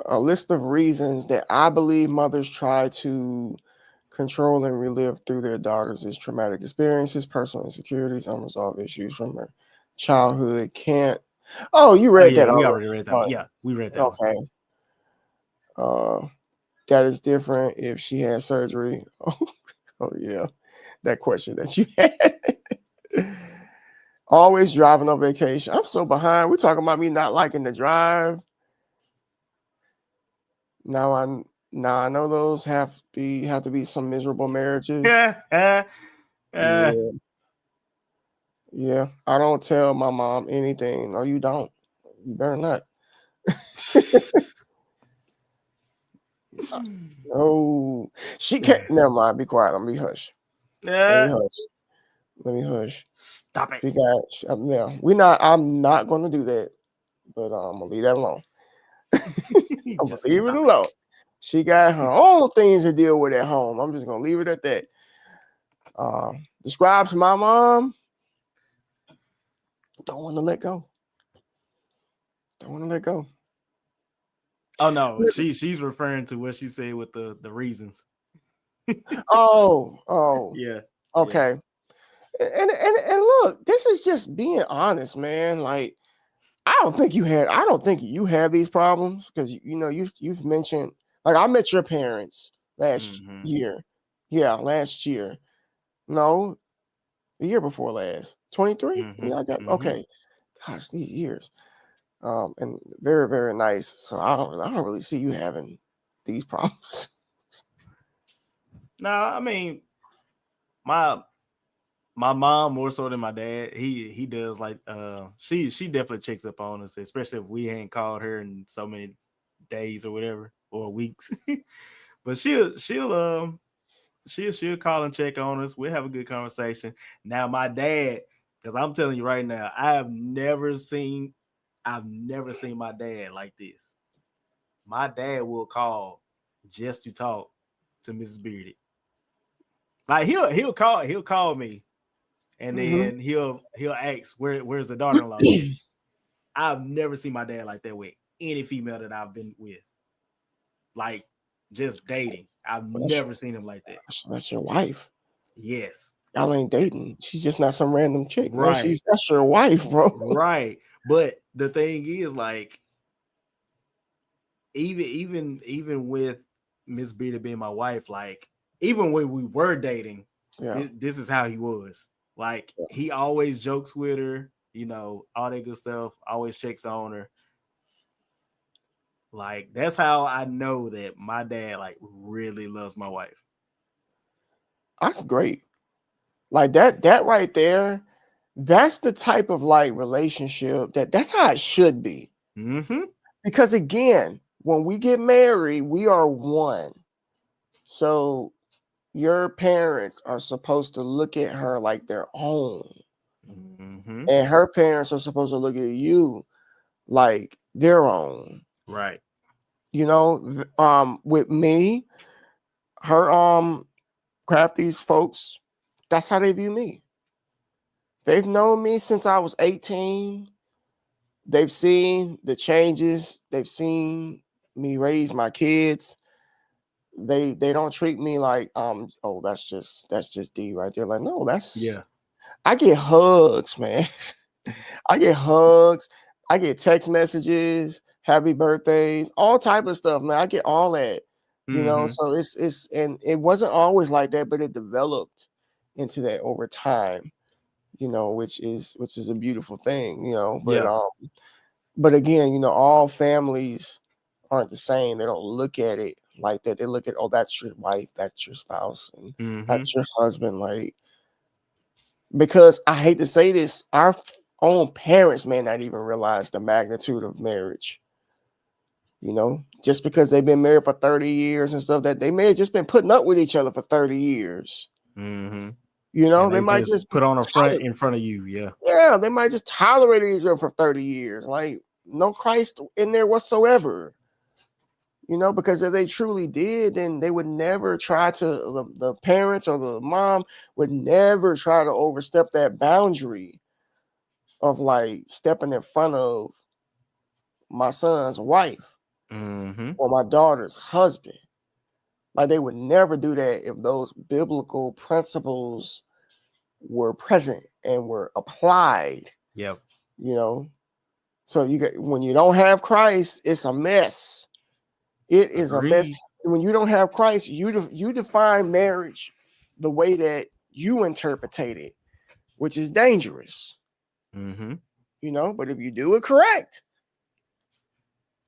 A list of reasons that I believe mothers try to control and relive through their daughters is traumatic experiences, personal insecurities, unresolved issues from their childhood. Oh, you read that we already. already read that one. Yeah, we read that okay. That is different if she had surgery. Oh yeah. That question that you had. Always driving on vacation. I'm so behind. We're talking about me not liking to drive. Now I know those have to be some miserable marriages. Yeah. Yeah. I don't tell my mom anything. No, you don't. You better not. No, she can't. Never mind. Be quiet. Let me hush. Let me hush. Stop it. I'm not going to do that, but I'm gonna leave that alone. I'm gonna leave it alone. She got her own things to deal with at home. I'm just gonna leave it at that. Describes my mom. Don't want to let go. Don't want to let go. Oh no, she's referring to what she said with the reasons. Oh, yeah. Okay. Yeah. And look, this is just being honest, man. Like, I don't think you have these problems because you've mentioned, like, I met your parents last year. Yeah, last year. No, the year before last. 23? Yeah, I got okay. Gosh, these years. And very, very nice. So I don't really see you having these problems. No, I mean, my mom more so than my dad. He does like she definitely checks up on us, especially if we ain't called her in so many days or whatever or weeks. But she'll call and check on us. We'll have a good conversation. Now my dad, because I'm telling you right now, I've never seen my dad like this. My dad will call just to talk to Mrs. Beardy. Like he'll call me, and then he'll ask where's the daughter-in-law at? I've never seen my dad like that with any female that I've been with. Like just dating. I've never seen him like that. That's your wife. Yes. Y'all ain't dating. She's just not some random chick. Right. No, that's your wife, bro. Right. But the thing is, like, even with Miss Beardy being my wife, like, even when we were dating, this is how he was. Like, he always jokes with her, all that good stuff, always checks on her. Like, that's how I know that my dad, like, really loves my wife. That's great. Like that right there, that's the type of like relationship that's how it should be. Because again, when we get married, we are one. So your parents are supposed to look at her like their own. And her parents are supposed to look at you like their own. Right. With me, her Crafty's folks, that's how they view me. They've known me since I was 18. They've seen the changes. They've seen me raise my kids. They don't treat me like that's just D right there. Like, no, I get hugs, man. I get hugs. I get text messages, happy birthdays, all type of stuff, man. I get all that. So it's and it wasn't always like that, but it developed into that over time, which is a beautiful thing, but again, all families aren't the same. They don't look at it like that. They look at, oh, that's your wife, that's your spouse, and that's your husband. Like, because I hate to say this, our own parents may not even realize the magnitude of marriage. You know, just because they've been married for 30 years and stuff, that they may have just been putting up with each other for 30 years. Mm-hmm. You know, And they they might just just put be on a front in front of you. yeah, they might just tolerate each other for 30 years. Like, no Christ in there whatsoever. You know, because if they truly did, then they would never try to, the parents or the mom would never try to overstep that boundary of like stepping in front of my son's wife Mm-hmm. or my daughter's husband. Like, they would never do that if those biblical principles were present and were applied, Yep. you know. So you get, when you don't have Christ, it's a mess. It is a mess. Agreed. When you don't have Christ, you define marriage the way that you interpret it, which is dangerous, Mm-hmm. you know. But if you do it correct,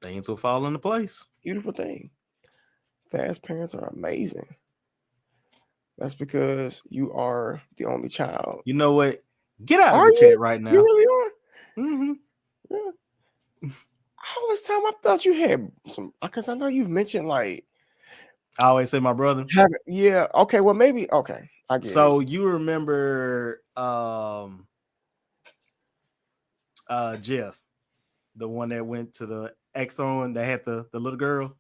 Things will fall into place. beautiful thing. Fast parents are amazing. That's because you are the only child. You know what? Get out of Are the you? chat right You now. really are? Mm-hmm. Yeah. All this time I thought you had some, because I know you've mentioned like I always say my brother. having, yeah, okay, well maybe, okay, I get So it. you remember Jeff, the one that went to the X Throne that had the little girl?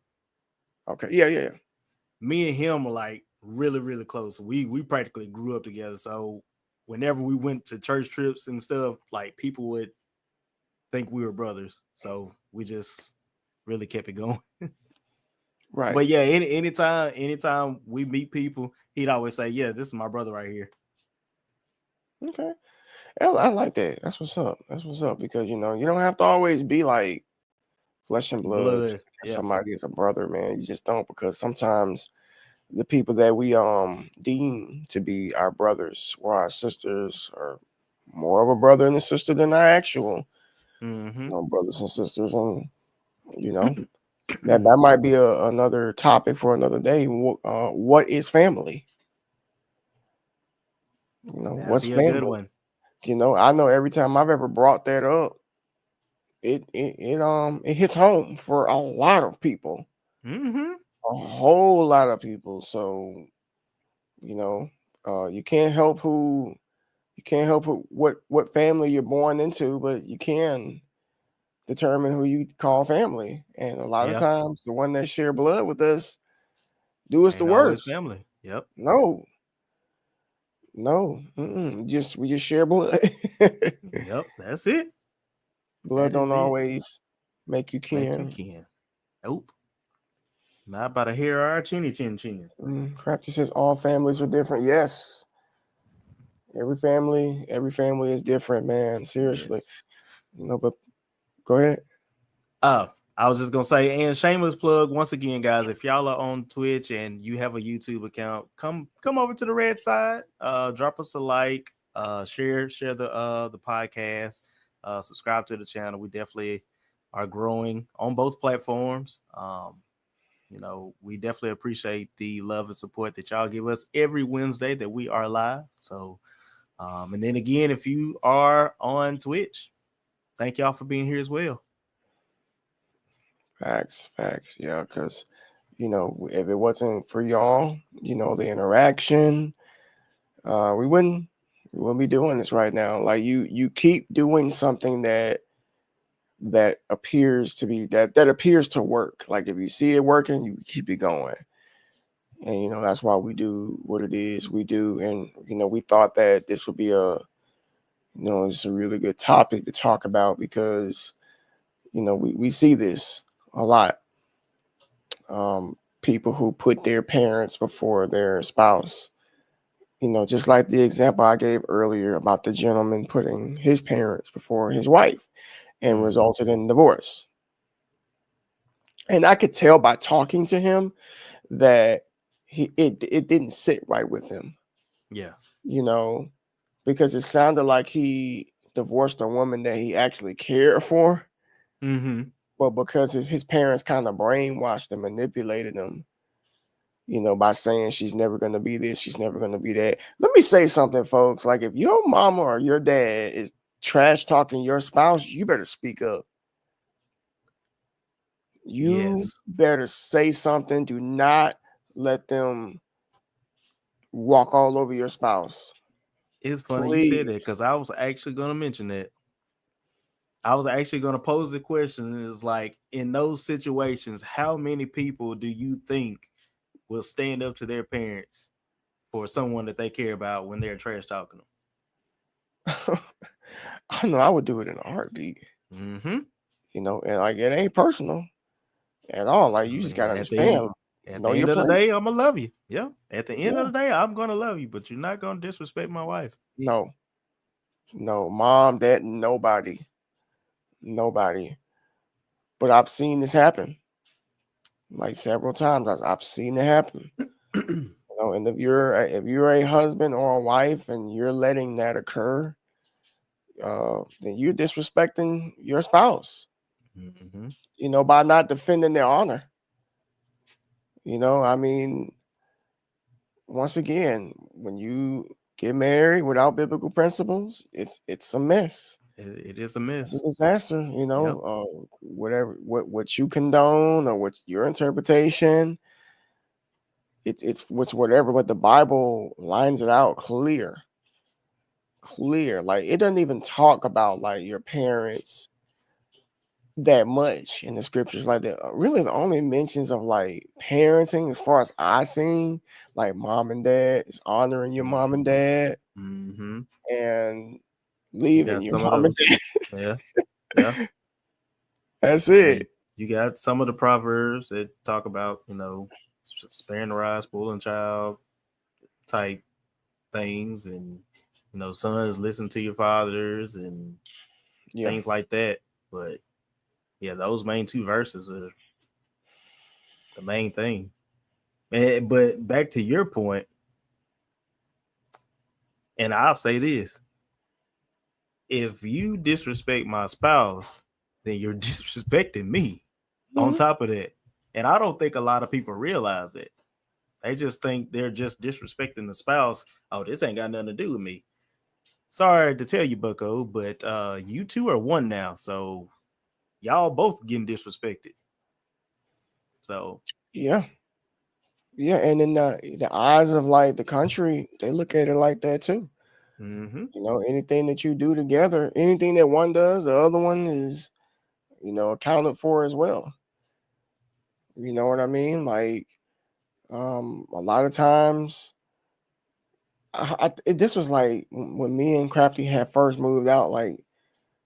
Okay, yeah. Me and him were like really, really close. We practically grew up together. So whenever we went to church trips and stuff, like people would think we were brothers. So we just really kept it going. Right. But yeah, anytime we meet people, he'd always say, "Yeah, this is my brother right here." Okay. I like that. That's what's up. That's what's up, because you know, you don't have to always be like flesh and blood to Blood. look at Yeah. somebody as a brother, man. You just don't, because sometimes the people that we deem to be our brothers or our sisters are more of a brother and a sister than our actual Mm-hmm. brothers and sisters. And you know, that might be another topic for another day. What is family? You know, That'd what's be a good family? one. You know, I know every time I've ever brought that up, it hits home for a lot of people, Mm-hmm. a whole lot of people. So, you know, you can't help what family you're born into, but you can determine who you call family. And a lot of Yeah. times, the one that share blood with us do us the Ain't always worst. family. Yep. No, we just share blood. Yep. That's it. Blood That is don't it. always make you Make you kin. can. Nope. Not about a hair or a chinny chin chin. Crafty says all families are different. Yes, every family is different, man. Seriously, Yes. you know. But go ahead. I was just gonna say, and shameless plug once again, guys. If y'all are on Twitch and you have a YouTube account, come over to the red side. Drop us a like. Share the podcast. Subscribe to the channel. We definitely are growing on both platforms. You know, we definitely appreciate the love and support that y'all give us every Wednesday that we are live. So, and then again, if you are on Twitch, thank y'all for being here as well. Facts. Yeah, because you know, if it wasn't for y'all, you know, the interaction, we wouldn't be doing this right now. Like you keep doing something that appears to be that appears to work. Like if you see it working, you keep it going. And you know, that's why we do what it is we do. And you know, we thought that this would be it's a really good topic to talk about, because you know, we see this a lot. People who put their parents before their spouse. You know, just like the example I gave earlier about the gentleman putting his parents before his wife and resulted in divorce. And I could tell by talking to him that it didn't sit right with him. Yeah. You know, because it sounded like he divorced a woman that he actually cared for. Mm-hmm. But because his parents kind of brainwashed and manipulated him, you know, by saying she's never going to be this, she's never going to be that. Let me say something, folks. Like, if your mama or your dad is trash talking your spouse, you better speak up. You Yes. better say something. Do not let them walk all over your spouse. It's funny you said that Please. because I was actually going to mention that. I was actually going to pose the question is like, in those situations, how many people do you think will stand up to their parents for someone that they care about when they're trash talking I know I would do it in a heartbeat. them? Mm-hmm. You know, and like it ain't personal at all. Like you just gotta At the end, understand, at the know your end of the day, place. I'm gonna love you. Yeah. At the end of Yeah. the day, I'm gonna love you, but you're not gonna disrespect my wife. No, no, mom, dad, nobody. Nobody. But I've seen this happen like several times. I've seen it happen. You know, and if you're a husband or a wife and you're letting that occur, then you're disrespecting your spouse. Mm-hmm. You know, by not defending their honor. You know, I mean, once again, when you get married without biblical principles, it's a mess. It is a It's a mess. disaster. You Yep. know, whatever what you condone or what your interpretation, it's what's whatever. But the Bible lines it out clear. Like it doesn't even talk about like your parents that much in the scriptures. Like really the only mentions of like parenting, as far as I seen, like mom and dad is honoring your mom and dad Mm-hmm. and You leaving got your some of mom and the dad. yeah, yeah. That's I mean, it. you got some of the proverbs that talk about, sparing the rod, spoiling child type things, and sons listen to your fathers and Yeah. things like that. But yeah, those main two verses are the main thing. But back to your point, and I'll say this: if you disrespect my spouse, then you're disrespecting me. On Mhm. top of that, and I don't think a lot of people realize it. They just think they're just disrespecting the spouse. Oh, this ain't got nothing to do with me. Sorry to tell you, Bucko, but you two are one now, so y'all both getting disrespected. So Yeah. Yeah. And in the eyes of like the country, they look at it like that too. mm-hmm. You know, anything that you do together, anything that one does, the other one is, accounted for as well. You know what I mean? Like, a lot of times, this was like when me and Crafty had first moved out, like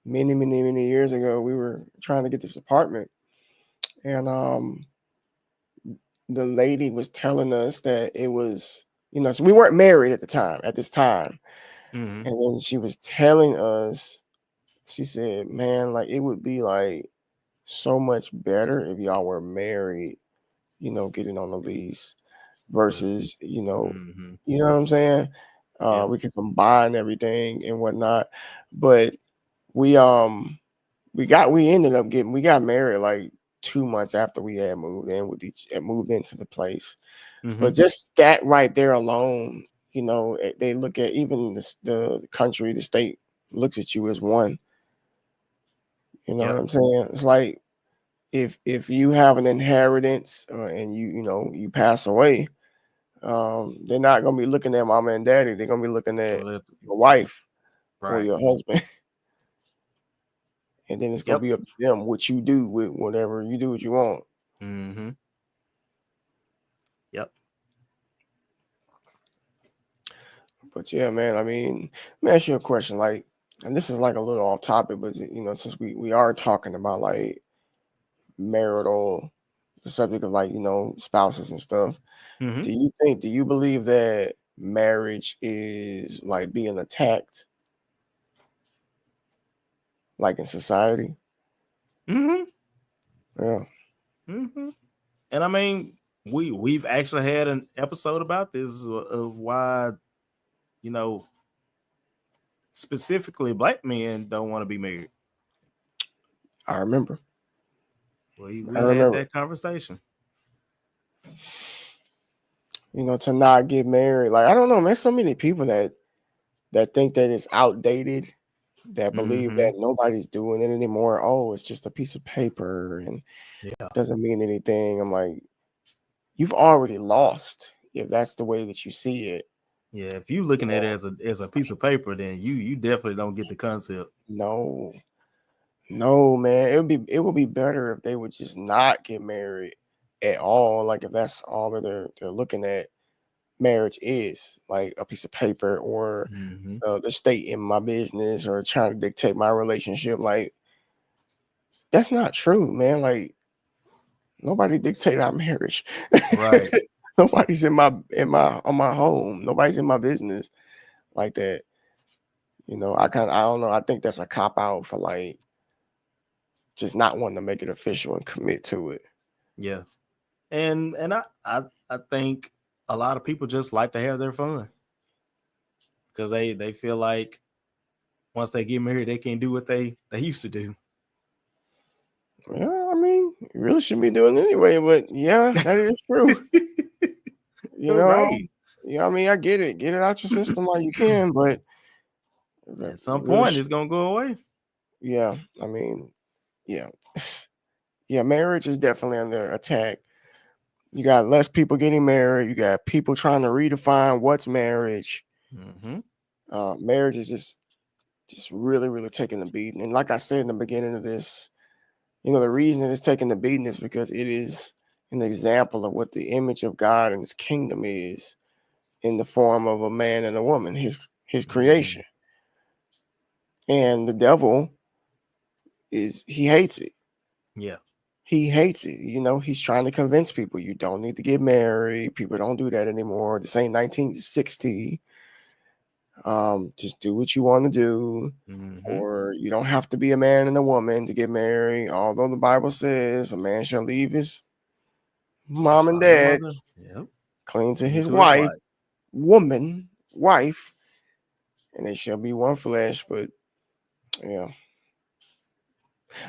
many years ago. We were trying to get this apartment, and the lady was telling us that it was, so we weren't married at the time. At this time, Mm-hmm. and then she was telling us, she said, "Man, like it would be like so much better if y'all were married, getting on the lease versus, Mm-hmm. you know what I'm saying? Yeah. We could combine everything and whatnot, but we got married like 2 months after we had moved in and moved into the place. Mm-hmm. But just that right there alone, they look at even the country, the state looks at you as one. You know what Yep. I'm saying? It's like if you have an inheritance and you pass away, they're not gonna be looking at mama and daddy. They're gonna be looking at your wife or Right. your husband, and then it's gonna Yep. be up to them what you do with whatever you do what you want. Mm-hmm. Yep. But yeah, man. I mean, let me ask you a question. Like, and this is like a little off topic, but since we are talking about like marital, the subject of like spouses and stuff. Mm-hmm. Do you believe that marriage is like being attacked, like in society? Mm-hmm. Yeah. Mm-hmm. And I mean, we've actually had an episode about this of why, you know, specifically black men don't want to be married. I remember. I We had remember. that conversation. To not get married. Like, I don't know, man. So many people that think that it's outdated that believe Mm-hmm. that nobody's doing it anymore. Oh, it's just a piece of paper and Yeah. doesn't mean anything. I'm like, you've already lost if that's the way that you see it. Yeah. If you looking at it as a piece of paper, then you definitely don't get the concept. No, no, man. It would be better if they would just not get married at all. Like if that's all that they're looking at marriage is, like a piece of paper or Mm-hmm. the state in my business or trying to dictate my relationship. Like that's not true, man. Like nobody dictate our marriage. Right. Nobody's in my on my home. Nobody's in my business like that. I don't know. I think that's a cop out for like just not wanting to make it official and commit to it. Yeah. And I think a lot of people just like to have their fun because they feel like once they get married, they can't do what they used to do. Yeah, I mean, you really shouldn't be doing it anyway, but yeah, that is true. You know, Right. yeah, I mean, I get it. Get it out your system while you can, but At some really, point, it's gonna go away. yeah, I mean, yeah, yeah, marriage is definitely under attack. You got less people getting married. You got people trying to redefine what's marriage. Mm-hmm. Marriage is just really, really taking the beating. And like I said in the beginning of this, the reason it's taking the beating is because it is an example of what the image of God and His kingdom is in the form of a man and a woman, His creation. And the devil he hates it. Yeah. He hates it. He's trying to convince people you don't need to get married. People don't do that anymore. This ain't 1960. Just do what you want to do, Mm-hmm. or you don't have to be a man and a woman to get married. Although the Bible says a man shall leave his mom and dad, Yep. cling to his To his wife, wife, and they shall be one flesh. But yeah,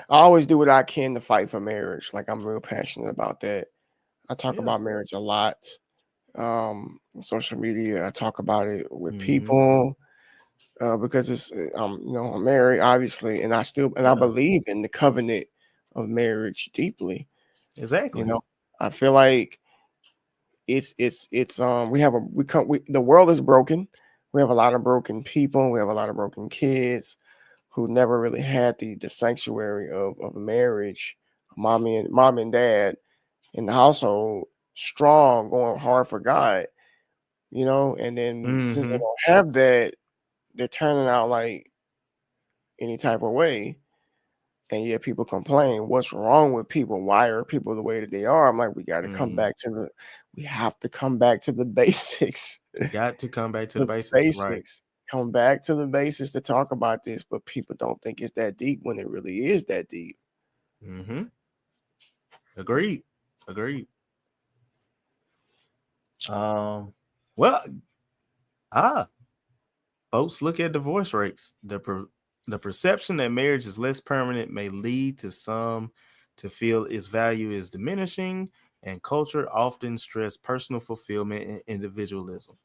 I always do what I can to fight for marriage. Like I'm real passionate about that. I talk Yeah. about marriage a lot. On social media, I talk about it with Mm-hmm. people. Because it's I'm married obviously, and I believe in the covenant of marriage deeply. Exactly. I feel like it's the world is broken. We have a lot of broken people. We have a lot of broken kids who never really had the sanctuary of marriage, mom and dad in the household, strong, going hard for God. And then since they Mm-hmm. don't have that, they're turning out like any type of way. And yet people complain, what's wrong with people? Why are people the way that they are? I'm like, we have to come back to the basics. Got to come back to the The basics. Right. basics. Come back to the basics to talk about this, but people don't think it's that deep when it really is that deep. Mm-hmm. Agreed. Well, folks, look at divorce rates. The perception that marriage is less permanent may lead to some to feel its value is diminishing, and culture often stress personal fulfillment and individualism.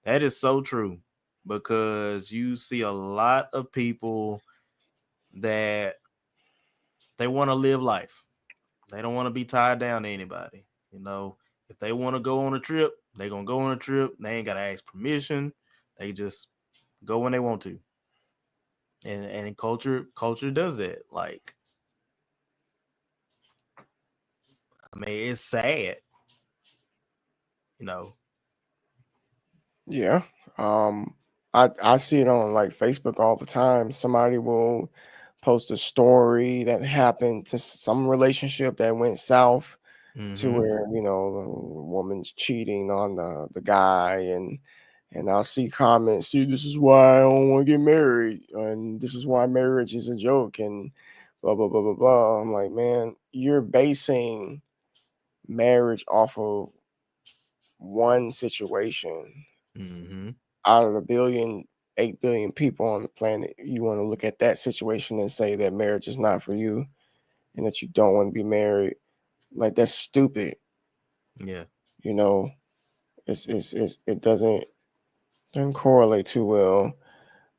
That is so true because you see a lot of people that they want to live life. They don't want to be tied down to anybody. If they want to go on a trip, they're going to go on a trip. They ain't got to ask permission. They just go when they want to. And culture does that. Like, I mean, it's sad, you know. Yeah. I see it on like Facebook all the time. Somebody will post a story that happened to some relationship that went south to Mm-hmm. where the woman's cheating on the guy, and I'll see comments, see, this is why I don't want to get married, and this is why marriage is a joke, and blah blah blah blah blah. I'm like, man, you're basing marriage off of one situation Mm-hmm. out of 8 billion people on the planet. You want to look at that situation and say that marriage is not for you and that you don't want to be married. Like that's stupid. Yeah. You know, it doesn't correlate too well.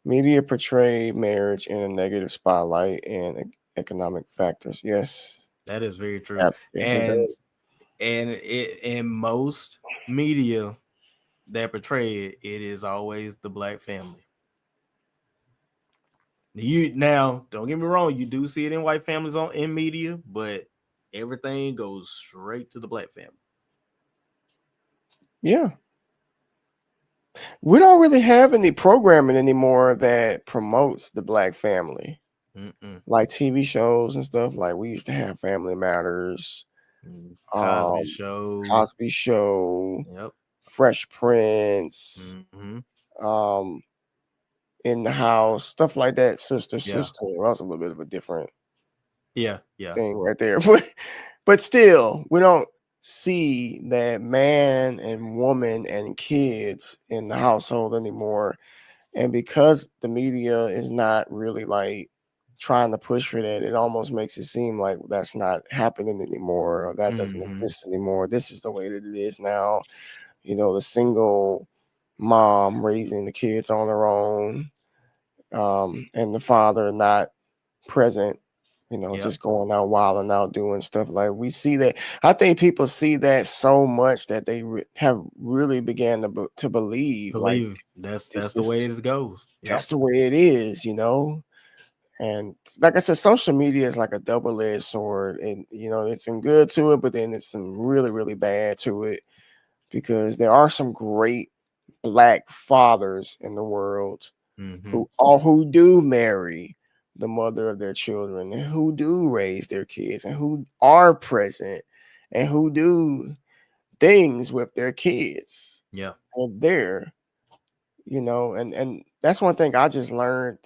Media portray marriage in a negative spotlight and economic factors. Yes. That is very true. Yes, it And does. in most media that portray it, it is always the black family. You now don't get me wrong, you do see it in white families in media, but everything goes straight to the black family. Yeah. We don't really have any programming anymore that promotes the black family. Like TV shows and stuff. Like we used to have Family Matters, Cosby Show, Cosby Show, yep, Fresh Prince, In the House, stuff like that. Sister. Well, that's a little bit of a different thing right there. But still, we don't see that man and woman and kids in the household anymore. And because the media is not really like trying to push for that, it almost makes it seem like that's not happening anymore, or that doesn't exist anymore. This is the way that it is now. You know, the single mom raising the kids on her own, and the father not present, just going out wild and out doing stuff. Like we see that. I think people see that so much that they have really began to believe like that's the way it goes. That's the way it is, And like I said, social media is like a double-edged sword, and it's some good to it, but then it's some really, really bad to it, because there are some great black fathers in the world who do marry the mother of their children, and who do raise their kids, and who are present, and who do things with their kids. Yeah. And there, and that's one thing I just learned.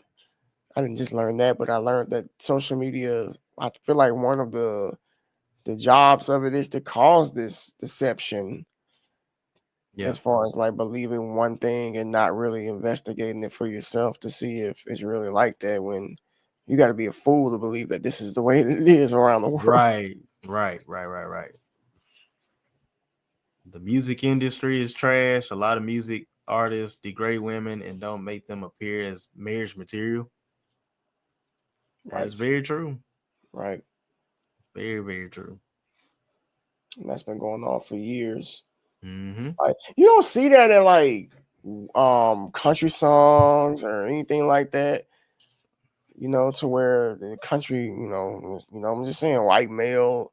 I didn't just learn that, but I learned that social media, I feel like one of the jobs of it is to cause this deception. Yeah. As far as like believing one thing and not really investigating it for yourself to see if it's really like that, when you got to be a fool to believe that this is the way that it is around the world. Right. The music industry is trash. A lot of music artists degrade women and don't make them appear as marriage material. That's very true. Right. Very, very true. And that's been going on for years. Like, you don't see that in like country songs or anything like that, to where the country, I'm just saying, white male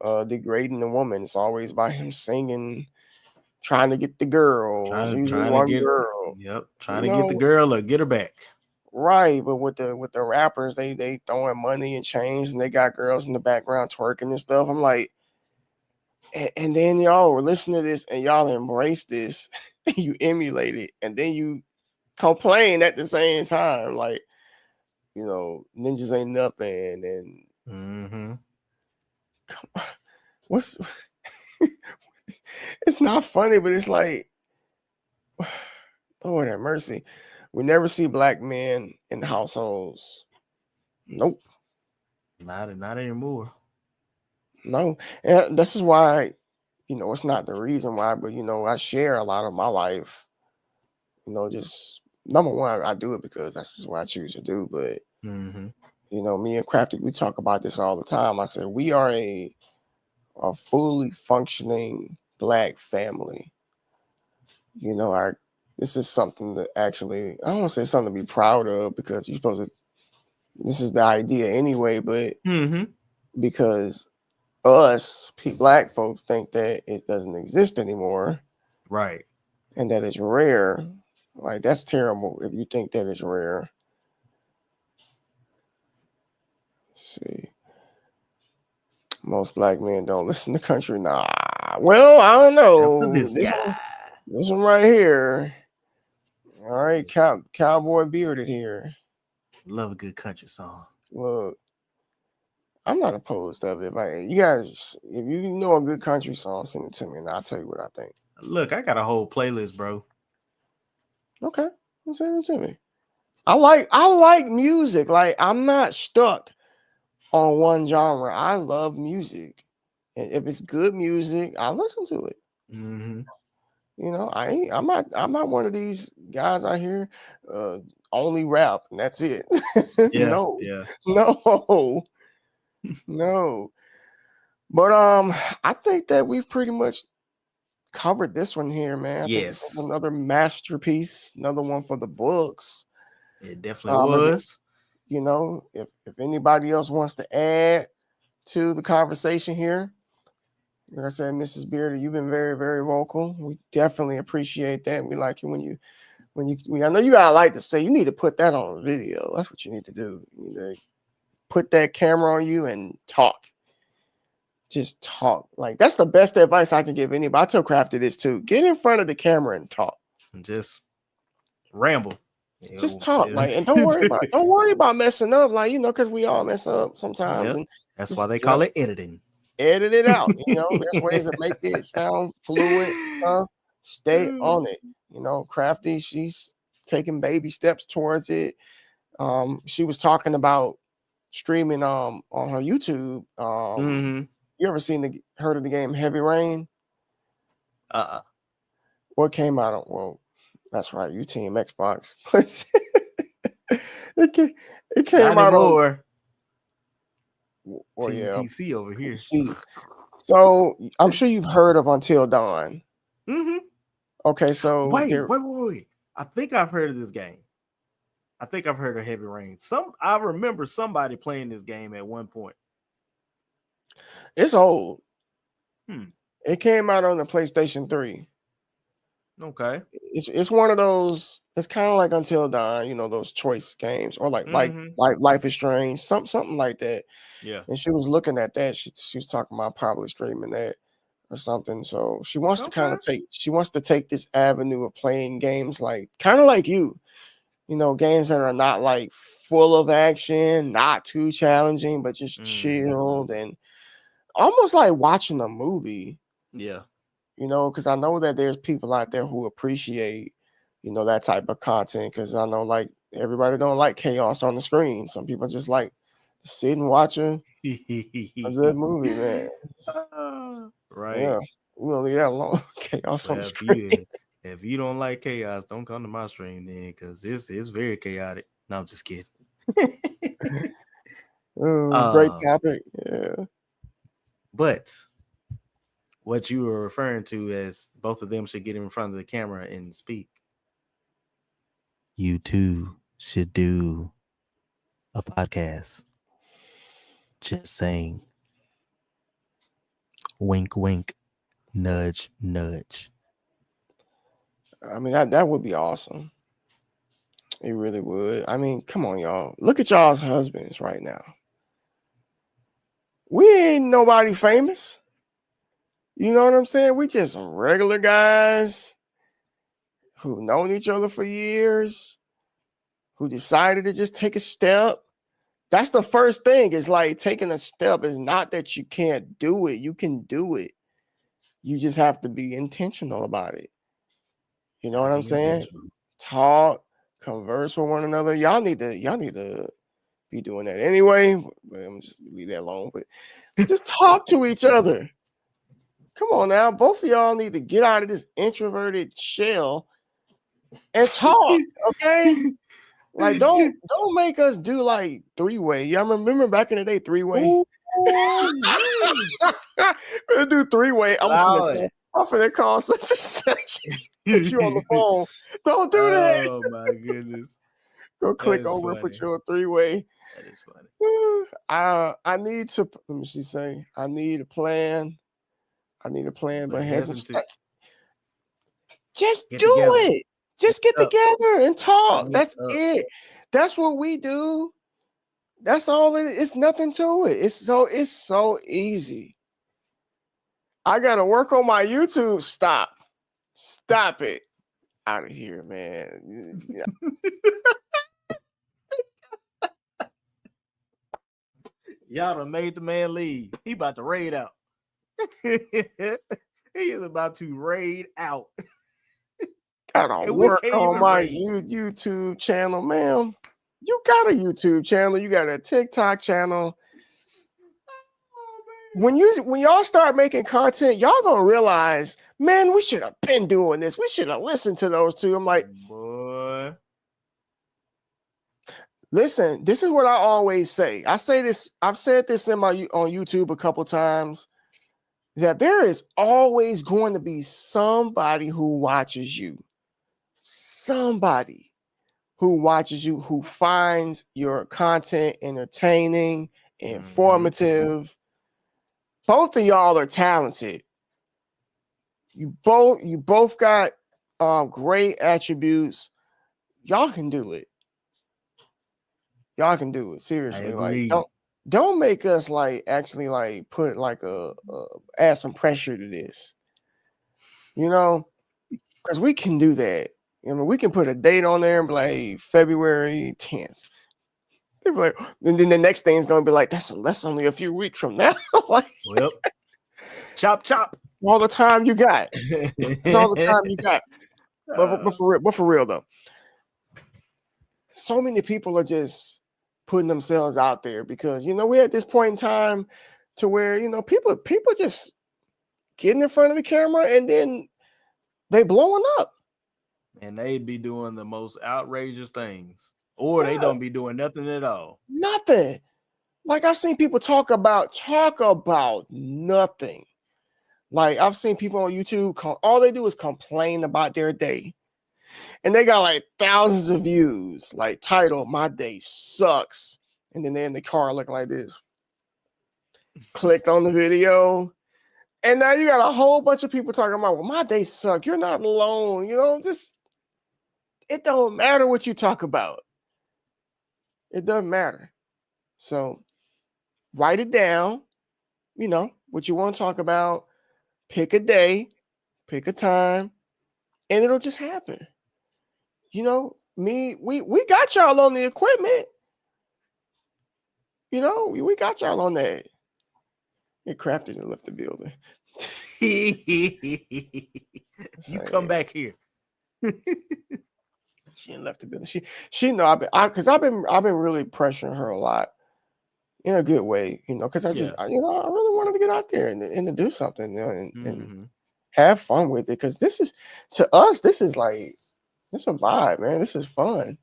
degrading the woman. It's always about him singing, trying to get the girl. Trying to get girl. Yep, trying to get the girl or get her back. Right, but with the rappers, they throwing money and change, and they got girls in the background twerking and stuff. I'm like, and then y'all listen to this and y'all embrace this, and you emulate it, and then you complain at the same time, like, ninjas ain't nothing, and come on, what's it's not funny, but it's like, Lord have mercy. We never see black men in households. Nope. Not anymore. No. And this is why, it's not the reason why, but I share a lot of my life. Just number one, I do it because that's just what I choose to do. But me and Crafty, we talk about this all the time. I said we are a fully functioning black family. This is something that actually, I don't want to say something to be proud of, because you're supposed to, this is the idea anyway, but because us black folks think that it doesn't exist anymore. Right. And that it's rare. Like, that's terrible if you think that it's rare. Let's see. Most black men don't listen to country. Nah. Well, I don't know. This guy. This one right here. All right, cowboy bearded here. Love a good country song. Look, I'm not opposed to it. You guys, if you know a good country song, send it to me, and I'll tell you what I think. Look, I got a whole playlist, bro. Okay, send it to me. I like music. Like, I'm not stuck on one genre. I love music, and if it's good music, I listen to it. I'm not one of these guys out here. only rap, and that's it. Yeah, No, yeah. no, no. But I think that we've pretty much covered this one here, man. I think this is Yes, another masterpiece, another one for the books. it definitely If- was. you know, if anybody else wants to add to the conversation here, like I said, Mrs. Bearder, you've been very, very vocal. We definitely appreciate that. We like it when you I know you gotta like to say you need to put that on video. That's what you need to do. You need to put that camera on you and talk. Just talk. Like that's the best advice I can give anybody. I tell Crafty this too. Get in front of the camera and talk. And just ramble. Just talk. Like, and don't worry about messing up. Like, because we all mess up sometimes. Yep. And That's just, why they call it editing. edit it out. There's ways to make it sound fluid and stuff. Stay on it. Crafty, she's taking baby steps towards it. She was talking about streaming on her YouTube. You ever heard of the game Heavy Rain? What came out of, well, that's right, you team Xbox. it came out on, team PC over here. PC. So I'm sure you've heard of Until Dawn. Okay, so wait. I think I've heard of this game. I think I've heard of Heavy Rain. I remember somebody playing this game at one point. It's old. It came out on the PlayStation 3. Okay. It's one of those. It's kind of like Until Dawn, those choice games, or like Life is Strange, something like that. Yeah. And she was looking at that. She was talking about probably streaming that or something. So she wants to kind of take this avenue of playing games like kind of like games that are not like full of action, not too challenging, but just chilled and almost like watching a movie. Yeah. Because I know that there's people out there who appreciate, that type of content. Because I know like everybody don't like chaos on the screen. Some people just like to sit and watch a good movie, man. Right. Yeah. We're gonna leave that alone. Chaos on the screen. If you don't like chaos, don't come to my stream then, because it's very chaotic. No, I'm just kidding. Great topic. Yeah. But what you were referring to as both of them should get in front of the camera and speak. You too should do a podcast. Just saying. Wink, wink. Nudge, nudge. I mean, that would be awesome. It really would. I mean, come on, y'all. Look at y'all's husbands right now. We ain't nobody famous. You know what I'm saying? We just some regular guys who've known each other for years, who decided to just take a step. That's the first thing. Is like taking a step is not that you can't do it. You can do it. You just have to be intentional about it. You know what I'm saying? Talk, converse with one another. Y'all need to be doing that anyway. But I'm just leave that alone. But just talk to each other. Come on now. Both of y'all need to get out of this introverted shell and talk. Okay. Like don't make us do like three-way. Y'all remember back in the day, three-way? We'll do three-way. I'm finna call such a such. Put you on the phone. Don't do that. Oh my goodness. Go click over and put you on three-way. That is funny. I need to, let me see, say, I need a plan. But hasn't. Just do it. Just get together and talk. That's it. That's what we do. That's all it is. It's nothing to it. It's so easy. I gotta work on my YouTube. Stop it. Out of here, man. Y'all done made the man leave. He about to raid out. He is about to raid out. Gotta work on my YouTube channel, man. You got a YouTube channel. You got a TikTok channel. When y'all start making content, y'all gonna realize, man, we should have been doing this. We should have listened to those two. I'm like, boy, Listen, this is what I always say. I say this, I've said this on YouTube a couple times, that there is always going to be somebody who watches you. Somebody who watches you, who finds your content entertaining, informative. Both of y'all are talented. You both got great attributes. Y'all can do it. Y'all can do it. Seriously. Like don't make us like actually like put like add some pressure to this. You know, because we can do that. I mean, we can put a date on there and be like February 10th. They'll be like, and then the next thing is gonna be like, that's only a few weeks from now. Like, well, chop. All the time you got. That's all the time you got. But for real though, so many people are just putting themselves out there because we're at this point in time to where people just getting in front of the camera and then they blowing up. And they be doing the most outrageous things, or they don't be doing nothing at all. Nothing. Like I've seen people talk about nothing. Like I've seen people on YouTube, all they do is complain about their day. And they got like thousands of views, like title, "My day sucks." And then they're in the car looking like this. Clicked on the video. And now you got a whole bunch of people talking about, "Well, my day sucks." You're not alone. It don't matter what you talk about. It doesn't matter. So write it down, what you want to talk about. Pick a day, pick a time, and it'll just happen. We got y'all on the equipment. We got y'all on that. It crafted and left the building. You come back here. She ain't left the building. She know I've been really pressuring her a lot in a good way, because I really wanted to get out there and to do something, and have fun with it. Because this is, to us, this is like, it's a vibe, man. This is fun.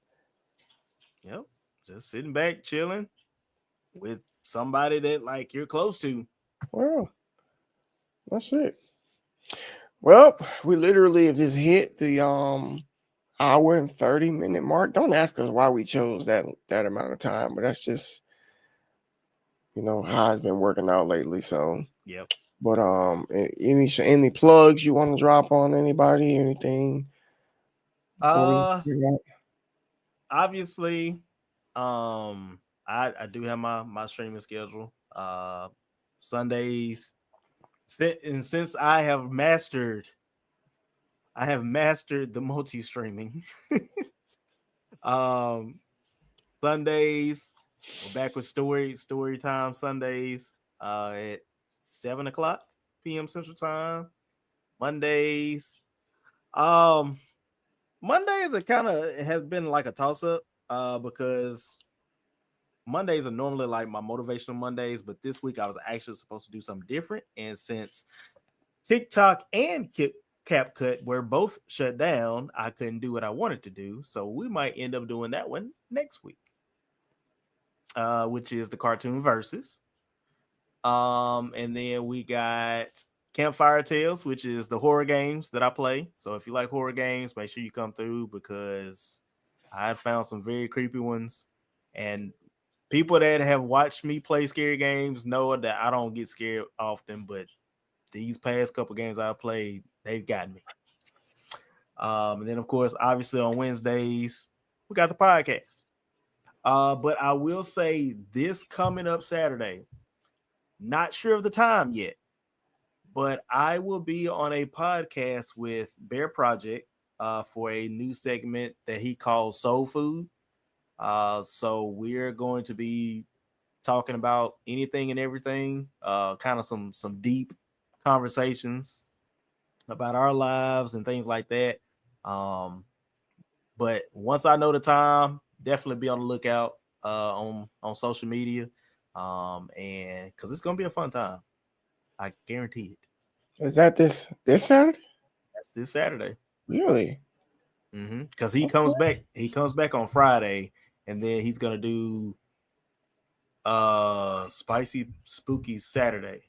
Yep. Just sitting back, chilling with somebody that like you're close to. Well, that's it. Well, we literally have just hit the hour and 30-minute mark. Don't ask us why we chose that amount of time, but that's just how it's been working out lately. So yep. But any plugs you want to drop on anybody? Anything? Obviously, I do have my streaming schedule. Sundays, and since I have mastered the multi-streaming. Sundays, we're back with story time Sundays at 7:00 p.m. Central Time. Mondays are kind of has been like a toss-up because Mondays are normally like my motivational Mondays, but this week I was actually supposed to do something different, and since TikTok and CapCut were both shut down, I couldn't do what I wanted to do, so we might end up doing that one next week, which is the Cartoon Versus. And then we got Campfire Tales, which is the horror games that I play. So if you like horror games, make sure you come through, because I found some very creepy ones, and people that have watched me play scary games know that I don't get scared often, but these past couple games I played, they've gotten me. And then, of course, obviously on Wednesdays, we got the podcast. But I will say this coming up Saturday, not sure of the time yet, but I will be on a podcast with Bear Project for a new segment that he calls Soul Food. So we're going to be talking about anything and everything, kind of some deep conversations about our lives and things like that. But once I know the time, definitely be on the lookout on social media, and because it's gonna be a fun time, I guarantee it. Is that this Saturday? That's this Saturday. Really? Because he comes back on Friday, and then he's gonna do Spicy Spooky Saturday.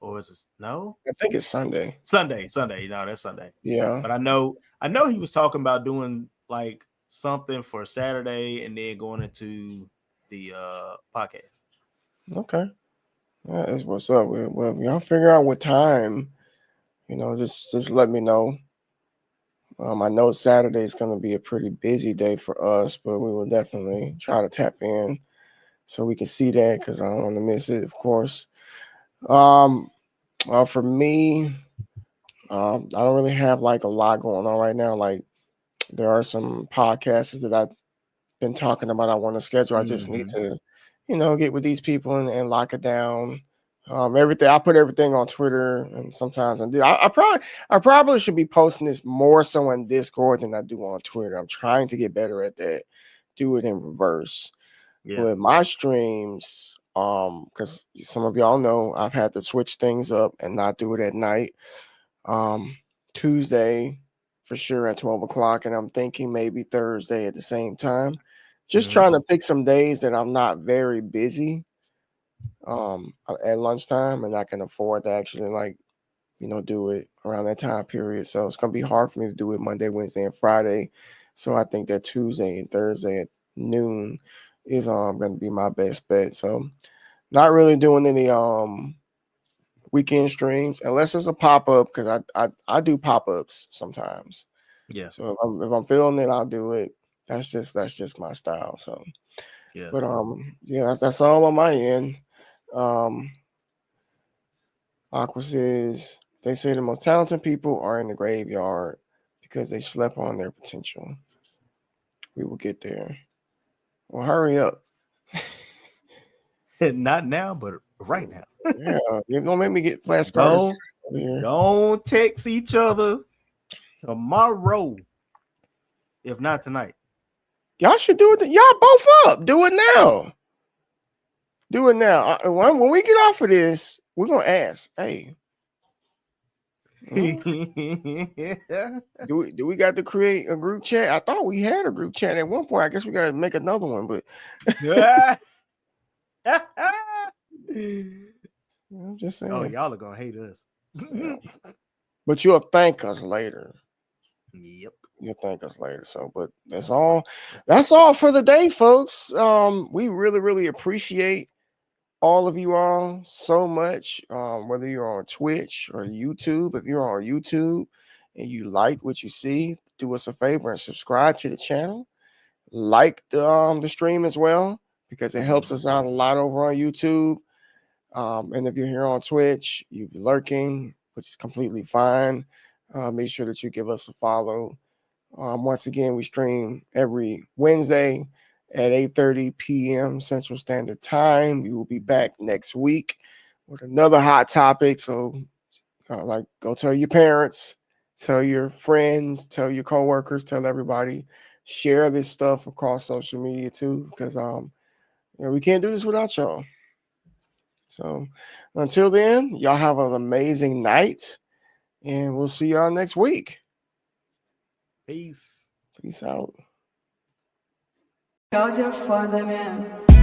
Or is it no? I think it's Sunday. Sunday. No, that's Sunday. Yeah. But I know he was talking about doing like something for Saturday and then going into the podcast. Okay. That's what's up. Well, if y'all figure out what time, just let me know. I know Saturday is going to be a pretty busy day for us, but we will definitely try to tap in so we can see that because I don't want to miss it, of course. For me, I don't really have like a lot going on right now. Like there are some podcasts that I've been talking about. I want to schedule. I just need to, get with these people and lock it down. Everything I put everything on Twitter and sometimes I probably should be posting this more so in Discord than I do on Twitter. I'm trying to get better at that. Do it in reverse. Yeah. But my streams, because some of y'all know I've had to switch things up and not do it at night. Tuesday for sure at 12 o'clock, and I'm thinking maybe Thursday at the same time. Just trying to pick some days that I'm not very busy at lunchtime, and I can afford to actually do it around that time period. So it's gonna be hard for me to do it Monday, Wednesday, and Friday. So I think that Tuesday and Thursday at noon is gonna be my best bet. So not really doing any weekend streams unless it's a pop-up because I do pop-ups sometimes. Yeah. So if I'm feeling it, I'll do it. That's just my style. So yeah. But that's all on my end. Aqua says they say the most talented people are in the graveyard because they slept on their potential. We will get there. Well, hurry up. Not now, but right now. Yeah, you don't make me get flashcards. Don't text each other tomorrow, if not tonight. Y'all should do it. Y'all both up. Do it now. Do it now. When we get off of this, we're gonna ask. Hey, do we got to create a group chat? I thought we had a group chat at one point. I guess we got to make another one. But I'm just saying. Oh, y'all are gonna hate us. Yeah. But you'll thank us later. Yep. You'll thank us later. So, but that's all for the day, folks. We really, really appreciate all of you all so much. Whether you're on Twitch or YouTube, if you're on YouTube and you like what you see, do us a favor and subscribe to the channel. Like the stream as well, because it helps us out a lot over on YouTube. And if you're here on Twitch, you're lurking, which is completely fine. Make sure that you give us a follow. Once again, we stream every Wednesday at 8:30 p.m. Central Standard Time. We will be back next week with another hot topic. So, go tell your parents, tell your friends, tell your coworkers, tell everybody. Share this stuff across social media too, because we can't do this without y'all. So, until then, y'all have an amazing night, and we'll see y'all next week. Peace. Peace out. God your Father, man.